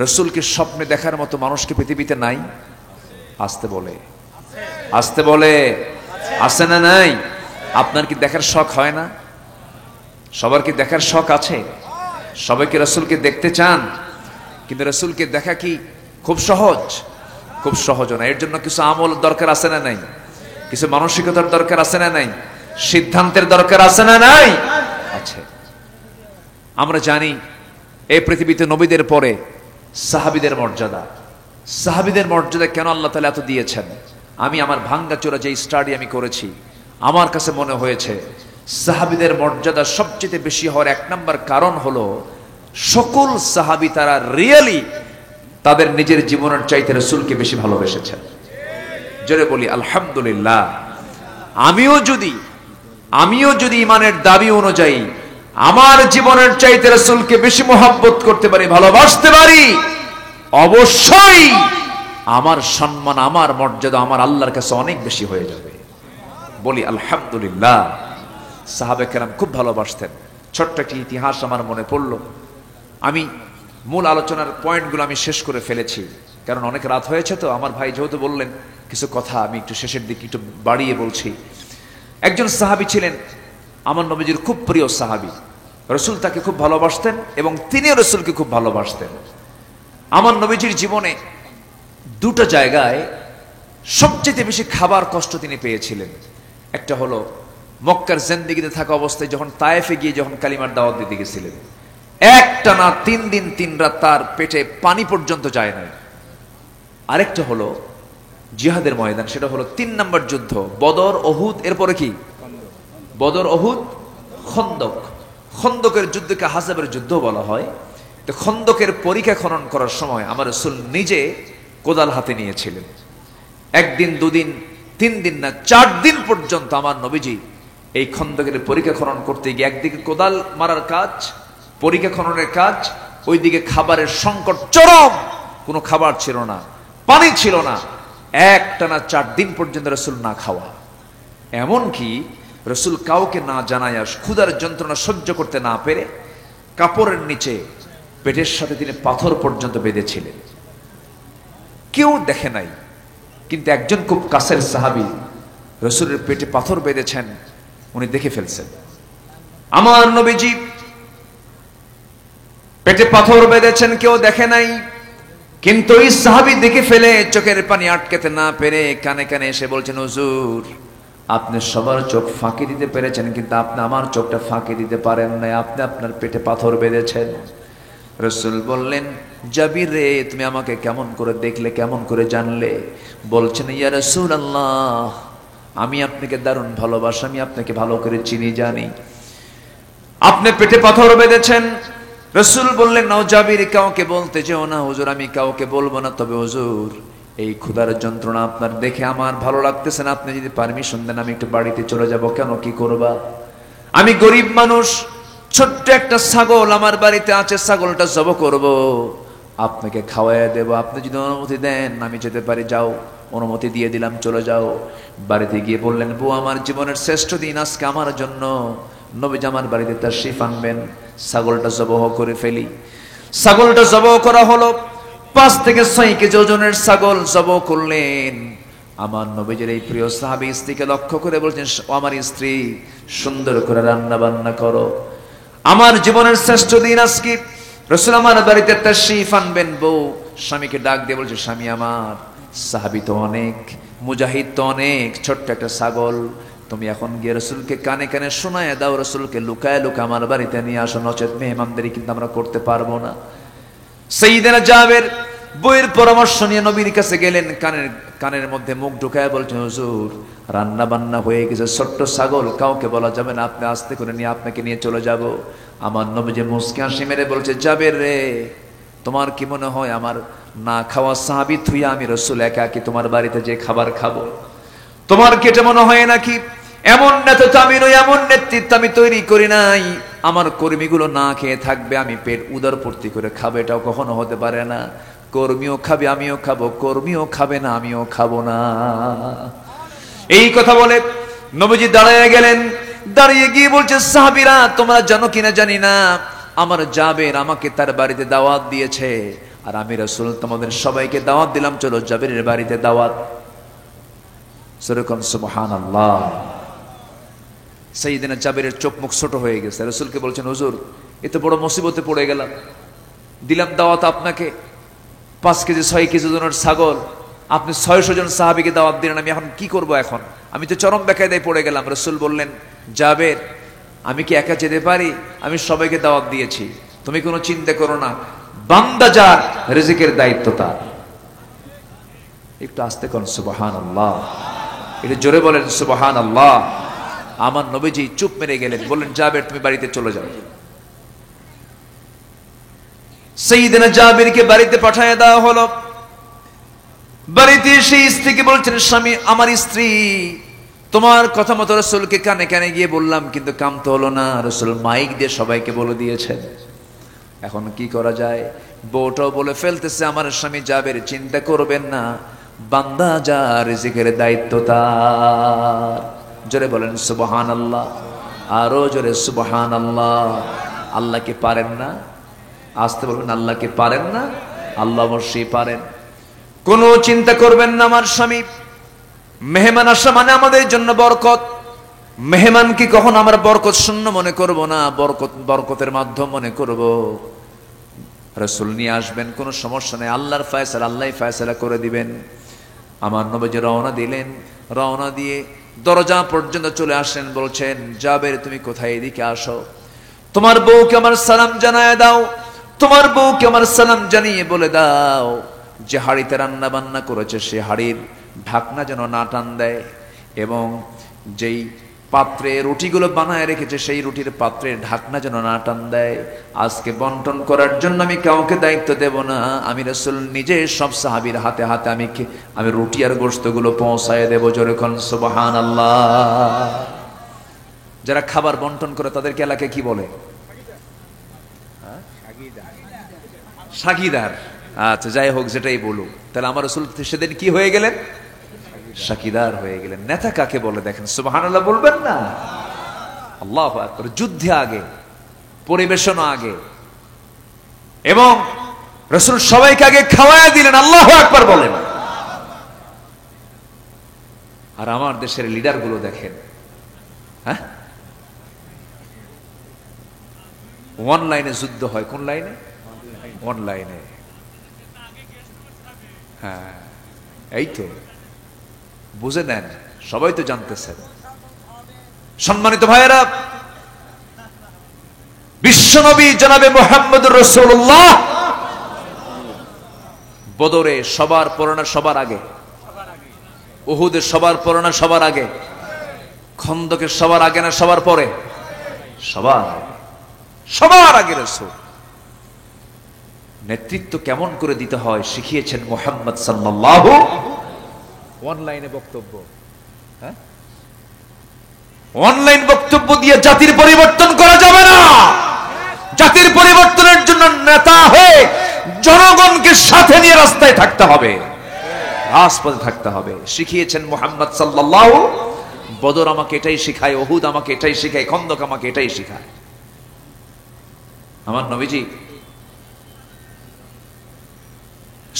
রাসূলকে স্বপ্নে দেখার মতো মানুষকে পৃথিবীতে নাই। আসতে বলে, আসতে বলে, আছে না নাই? আপনার কি দেখার শখ হয় না? সবার কি দেখার শখ আছে? সবাইকে রাসূলকে দেখতে চান, কিন্তু রাসূলকে দেখা কি খুব সহজ? খুব সহজ না। এর জন্য কিছু আমল দরকার আছে না নাই? কিছু মানসিকতার দরকার আছে না নাই? সিদ্ধান্তের দরকার আছে না নাই? আছে। আমরা জানি এই পৃথিবীতে নবীদের পরে সাহাবীদের মর্যাদা। সাহাবীদের মর্যাদা কেন আল্লাহ তাআলা এত দিয়েছেন? আমি আমার ভাঙ্গাচোরা যে স্টাডি আমি করেছি, আমার কাছে মনে হয়েছে সাহাবীদের মর্যাদা সবচেয়ে বেশি হওয়ার 1 নম্বর কারণ হলো সকল সাহাবী তারা রিয়েলি তাদের নিজের জীবনের চাইতে রাসূলকে বেশি ভালোবেসেছেন। জোরে বলি আলহামদুলিল্লাহ। আমিও যদি ইমানের দাবি অনুযায়ী আমার জীবনের চাইতে রাসূলকে বেশি মহব্বত করতে পারি, ভালোবাসতে পারি, অবশ্যই আমার সম্মান, আমার মর্যাদা আমার আল্লাহর কাছে অনেক বেশি হয়ে যাবে। বলি আলহামদুলিল্লাহ। সাহাবায়ে কেরাম খুব ভালোবাসতেন। ছোট্ট একটি ইতিহাস আমার মনে পড়ল। আমি মূল আলোচনার পয়েন্টগুলো আমি শেষ করে ফেলেছি, কারণ অনেক রাত হয়েছে। তো আমার ভাই যেহেতু বললেন কিছু কথা, আমি একটু শেষের দিকে একটু বাড়িয়ে বলছি। একজন সাহাবী ছিলেন আমার নবীজির খুব প্রিয় সাহাবী। রাসূল তাকে খুব ভালোবাসতেন এবং তিনিও রাসূলকে খুব ভালোবাসতেন। আমার নবীজির জীবনে 2টা জায়গায় সবচেয়ে বেশি খাবার কষ্ট তিনি পেয়েছিলেন। একটা হলো মক্কার জিন্দেগিতে থাকা অবস্থায় যখন তায়েফে গিয়ে যখন কালিমার দাওয়াত দিতে গেছিলেন, একটানা 3 দিন 3 রাত তার পেটে পানি পর্যন্ত যায় নাই। আরেকটা হলো জিহাদের ময়দান, সেটা হলো 3 নম্বর যুদ্ধ, বদর, উহুদ, এরপরে কি? বদর, উহুদ, খন্দক। খন্দকের যুদ্ধকে হাসাবের যুদ্ধ বলা হয়। তো খন্দকের পরীক্ষা খনন করার সময় আমার রাসূল নিজে কোদাল হাতে নিয়েছিলেন। 1 দিন 2 দিন 3 দিন না 4 দিন পর্যন্ত আমার নবীজি এই খন্দকের পরীক্ষা খনন করতে গিয়ে একদিকে কোদাল মারার কাজ, পরীক্ষা খননের কাজ, ওইদিকে খাবারের সংকট চরম। কোনো খাবার ছিল না, পানি ছিল না। একটানা 4 দিন পর্যন্ত রাসূল না খাওয়া। এমনকি রাসূল কাউকে না জানায়া ক্ষুধার যন্ত্রণা সহ্য করতে না পেরে কাপড়ের নিচে পেটের সাথে তিনি পাথর পর্যন্ত বেঁধেছিলেন। কেউ দেখে নাই, কিন্তু একজন খুব কাছের সাহাবী রাসূলের পেটে পাথর বেঁধেছেন, উনি দেখে ফেলছেন। আমার নবীজি পেটে পাথর বেঁধেছেন, কেউ দেখে নাই। কিন্তু ওই সাহাবী দেখে ফেলে চোখের পানি আটকাতে না পেরে কানে কানে এসে বলছেন, হুজুর আপনি সবার চোখ ফাঁকি দিতে পেরেছেন, কিন্তু আপনি আমার চোখটা ফাঁকি দিতে পারেন নাই, আপনি আপনার পেটে পাথর বেঁধেছেন। রাসূল বললেন, জাবির রে, তুমি আমাকে কেমন করে দেখলে, কেমন করে জানলে? বলছেন, ইয়া রাসূলুল্লাহ, আমি আপনাকে দারুণ ভালোবাসি, আমি আপনাকে ভালো করে চিনি জানি, আপনি পেটে পাথর বেঁধেছেন। রাসূল বললেন, নাও জাবির, কাউকে বলতে যেও না। হুজুর আমি কাউকে বলবো না, তবে হুজুর এই ক্ষুধার যন্ত্রণা আপনার দেখে আমার ভালো লাগতেছে না, আপনি যদি পারমিশন দেন আমি একটু বাড়িতে চলে যাব। কেন, কি করবা? আমি গরিব মানুষ, ছোট্ট একটা ছাগল আমার বাড়িতে আছে, ছাগলটা জব করব, আপনাকে খাওয়াইয়া দেব, আপনি যদি অনুমতি দেন আমি যেতে পারি। যাও, অনুমতি দিয়ে দিলাম, চলে যাও। বাড়িতে গিয়ে বললেন, বউ আমার জীবনের শ্রেষ্ঠ দিন আজকে আমার জন্য, নবীজি আমার বাড়িতে তাশরীফ আনবেন, ছাগলটা জবহ করে ফেলি। ছাগলটা জবহ করা হলো, 5 থেকে 6 কেজি ওজনের ছাগল জবহ করলেন। আমার নবীজির এই প্রিয় সাহাবী স্ত্রীকে লক্ষ্য করে বলছেন, আমার স্ত্রী সুন্দর করে রান্না বান্না করো, আমার জীবনের শ্রেষ্ঠ দিন আজকে, রাসূল আমার বাড়িতে তাশরীফ আনবেন। বউ স্বামীকে ডাক দিয়ে বলছে, স্বামী আমার, সাহাবী তো অনেক, মুজাহিদ তো অনেক, ছোট্ট একটা ছাগল তুমি এখন গিয়ে রাসূলকে কানে কানে শোনায় দাও, রাসূলকে লুকায় লুকায় আমার বাড়িতে নিয়ে আসো, নচেত মেহমানদারি কিন্তু আমরা করতে পারবো না। সাইয়েদনা জাবের বইয়ের পরামর্শ নিয়ে নবীর কাছে গেলেন, কানের মধ্যে মুখ ঢুকায় বলছেন, হুজুর রান্না বান্না হয়ে গেছে, ছোট্ট ছাগল কাউকে বলা যাবে না, আপনি আস্তে করে নিয়ে আপনাকে নিয়ে চলে যাব। আমার নবীজি মুস্কি হাসি মেরে বলছে, জাবের রে, তোমার কি মনে হয় আমার না খাওয়া সাহাবী থুইয়া আমি রাসূল একা কি তোমার বাড়িতে যে খাবার খাবো? তোমার কি এটা মনে হয় নাকি? এমন নেতা তো আমি নই, এমন নেতৃত্ব আমি তৈরি করি নাই, আমার কর্মীগুলো না খেয়ে থাকবে, আমি পেট উদরপূর্তি করে খাবো, এটাও কখনো হতে পারে না। কর্মীও খাবে, আমিও খাবো, কর্মীও খাবে না, আমিও খাবো না। এই কথা বলে নবীজি দাঁড়িয়ে গেলেন। দাঁড়িয়ে গিয়ে বলছে, সাহাবীরা তোমরা জানো কিনা জানি না, আমার জাবের আমাকে তার বাড়িতে দাওয়াত দিয়েছে, আর আমি রাসূল তোমাদের সবাইকে দাওয়াত দিলাম, চলো জাবেরের বাড়িতে দাওয়াত। সেরকম সুবহানাল্লাহ। সাইয়েদনা জাবেরের চোখ মুখ ছোট হয়ে গেছে। রাসূলকে বলছেন, হুজুর এত বড় মুসিবতে পড়ে গেলাম, দিলাম দাওয়াত আপনাকে, 5 কেজি 6 কেজি ওজনের ছাগল, আপনি 600 জন সাহাবীকে দাওয়াত দিলেন, আমি এখন কি করব? এখন আমি তো চরম বেকায়দায় পড়ে গেলাম। রাসূল বললেন, জাবের আমি কি একা যেতে পারি? আমি সবাইকে দাওয়াত দিয়েছি, তুমি কোনো চিন্তা করো না, বান্দা যার রিজিকের দায়িত্ব তার। একটু আস্তে করুন সুবহানাল্লাহ, একটু জোরে বলেন সুবহানাল্লাহ। আমার নবীজি চুপ মেরে গেলেন, বললেন, জাবের তুমি বাড়িতে চলে যাও। সাইয়েদনা জাবেরকে বাড়িতে পাঠিয়ে দেওয়া হলো। বাড়িতে সেই স্ত্রীকে বলছেন, স্বামী আমার স্ত্রী, তোমার কথা মতো রাসূলকে কানে কানে গিয়ে বললাম, কিন্তু কাম তো হলো না, রাসূল মাইক দিয়ে সবাইকে বলে দিয়েছেন, এখন কি করা যায়? বউটাও বলে ফেলতেছে, আমার স্বামী জাবের চিন্তা করবেন না, বান্দা যার রিজিকের দায়িত্ব তার। জোরে বলেন সুবহানাল্লাহ, আরো জোরে সুবহানাল্লাহ। আল্লাহ কি পারেন না? আসতে বলবেন, আল্লাহ কি পারেন না? আল্লাহ অবশ্যই পারেন। কোনো চিন্তা করবেন না আমার স্বামী, মেহমান আসা মানে আমাদের জন্য বরকত। মেহমান কি কখন আমরা বরকত শূন্য মনে করব না, বরকতের মাধ্যম মনে করব। রাসূল নিয়ে আসবেন, কোনো সমস্যা নেই, আল্লাহর ফয়সালা, আল্লাহই ফয়সালা করে দিবেন। আমার নবীজি রওনা দিলেন, রওনা দিয়ে দরজা পর্যন্ত চলে আসেন, বলছেন, জাবের তুমি কোথায়, এদিকে আসো, তোমার বউকে আমার সালাম জানায় দাও, তোমার বউকে আমার সালাম জানিয়ে বলে দাও যে হাড়িতে রান্না বান্না করেছে সে হাড়ির ঢাকনা যেন না টান দেয়, এবং যেই পাত্রে রুটিগুলো বানায় রেখেছে সেই রুটির পাত্রের ঢাকনা যেন না টান দেয়। আজকে বন্টন করার জন্য আমি কাউকে দায়িত্ব দেব না, আমি রাসূল নিজে সব সাহাবীর হাতে হাতে আমি রুটি আর গোশতগুলো পৌঁছায় দেব। জোরে কোন সুবহানাল্লাহ। যারা খাবার বন্টন করে তাদেরকে এলাকায় কি বলে? সাগীদার। আচ্ছা যাই হোক, যেটাই বলুক, তাহলে আমার রাসূল সেদিন কি হয়ে গেলেন? সাকিদার হয়ে গেলেন। নেতা কাকে বলে দেখেন, সুবহানাল্লাহ বলবেন না? আল্লাহু আকবার। যুদ্ধে আগে, পরিবেশন আগে, এবং রাসূল সবাইকে আগে খাওয়ায় দিলেন। আল্লাহু আকবার বলেন। আর আমার দেশের লিডার গুলো দেখেন, হ্যাঁ, অনলাইনে যুদ্ধ হয়। কোন লাইনে? অনলাইনে। হ্যাঁ, এই তো বুঝে নেন, সবাই তো জানতেছেন। সম্মানিত ভাইয়েরা, বিশ্বনবী জনাবে মুহাম্মদুর রাসূলুল্লাহ বদরে সবার পরনা সবার আগে, উহুদের সবার পরনা সবার আগে, খন্দকের সবার আগে না সবার পরে? সবার আগে রাসূল। নেতৃত্ব কেমন করে দিতে হয় শিখিয়েছেন মুহাম্মদ সাল্লাল্লাহু। অনলাইনে বক্তব্য, হ্যাঁ, অনলাইন বক্তব্য দিয়ে জাতির পরিবর্তন করা যাবে না। জাতির পরিবর্তনের জন্য নেতা হয়ে জনগণকে সাথে নিয়ে রাস্তায় থাকতে হবে, রাজপথে থাকতে হবে। শিখিয়েছেন মুহাম্মদ সাল্লাল্লাহু। বদর আমাকে এটাই শিখায়, উহুদ আমাকে এটাই শিখায়, খন্দক আমাকে এটাই শিখায়। আমার নবীজি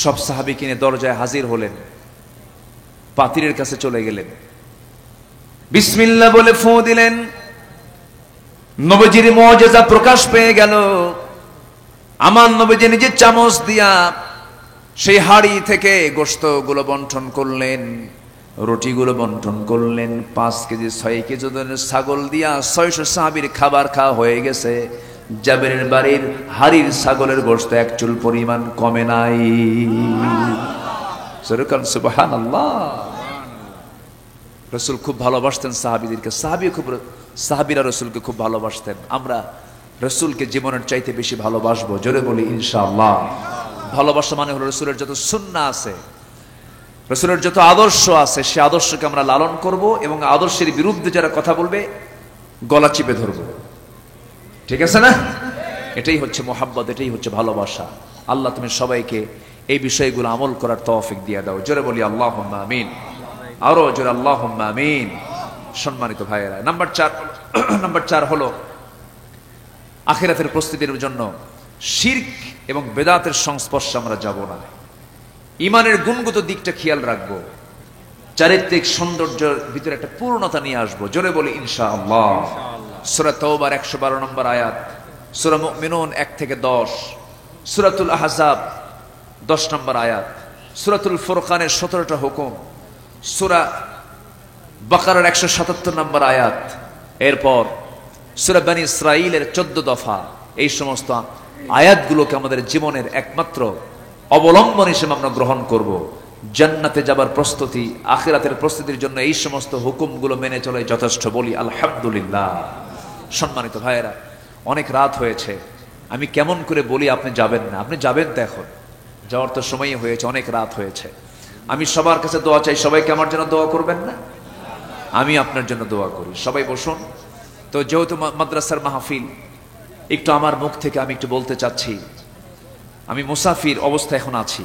সব সাহাবী কিনে দরজায় হাজির হলেন, পাতিরের কাছে চলে গেলেন, বিসমিল্লাহ বলে ফু দিলেন। নবীজির মুআজিজা প্রকাশ পেয়ে গেল। আমার নবীজি নিজের চামচ দিয়া সেই হাড়ি থেকে গোশতগুলো বন্টন করলেন, রুটিগুলো বন্টন করলেন। 5 কেজি 6 কেজি ওজনের ছাগল দিয়া 600 সাহাবীর খাবার খাওয়া হয়ে গেছে। জাবেরের বাড়ির হাড়ির ছাগলের গোশত এক চুল পরিমাণ কমে নাই। সুবহানাল্লাহ। রাসূল খুব ভালোবাসতেন সাহাবীদেরকে, সাহাবীরা রাসূলকে খুব ভালোবাসতেন। আমরা রাসূলকে জীবনের চাইতে বেশি ভালোবাসবো, জোরে বলি ইনশাআল্লাহ। ভালোবাসা মানে হলো রাসূলের যত সুন্নাহ আছে, রাসূলের যত আদর্শ আছে, সে আদর্শকে আমরা লালন করব এবং আদর্শের বিরুদ্ধে যারা কথা বলবে গলা চিপে ধরব। ঠিক আছে না? এটাই হচ্ছে মুহাব্বত, এটাই হচ্ছে ভালোবাসা। আল্লাহ তুমি সবাইকে এই বিষয়গুলো আমল করার তৌফিক দিয়ে দাও, জোরে বলি আল্লাহুম্মা আমিন। আরো জোরে আল্লাহুম্মা আমিন। সম্মানিত ভাইয়েরা, নাম্বার 4 হলো আখিরাতের প্রস্তুতির জন্য শিরক এবং বেদাতের সংস্পর্শে আমরা যাব না। ইমানের গুণগত দিকটা খেয়াল রাখবো, চারিত্রিক সৌন্দর্যের ভিতরে একটা পূর্ণতা নিয়ে আসবো, জোরে বলি ইনশাআল্লাহ। সূরা তাওবার 112 নম্বর আয়াত, সূরা মুমিনুন 1 থেকে 10, সূরাতুল আহজাব 10 নম্বর আয়াত, সূরাতুল ফুরকানের 17টা হুকুম, সূরা বাকারার 177 নম্বর আয়াত, এরপর সূরা বনী ইসরাঈলের 14 দফা। এই সমস্ত আয়াতগুলোকে আমাদের জীবনের একমাত্র অবলম্বন হিসেবে আমরা গ্রহণ করব। জান্নাতে যাবার প্রস্তুতি, আখিরাতের প্রস্তুতির জন্য এই সমস্ত হুকুমগুলো মেনে চলে যথেষ্ট, বলি আলহামদুলিল্লাহ। সম্মানিত ভাইয়েরা, অনেক রাত হয়েছে, আমি কেমন করে বলি আপনি যাবেন না? আপনি যাবেন তো, এখন যাওয়ার তো সময় হয়েছে, অনেক রাত হয়েছে। আমি সবার কাছে দোয়া চাই, সবাইকে আমার জন্য দোয়া করবেন না? আমি আপনার জন্য দোয়া করি। সবাই বসুন। তো যেহেতু মাদ্রাসার মাহফিল, একটু আমার মুখ থেকে আমি একটু বলতে চাচ্ছি। আমি মুসাফির অবস্থায় এখন আছি,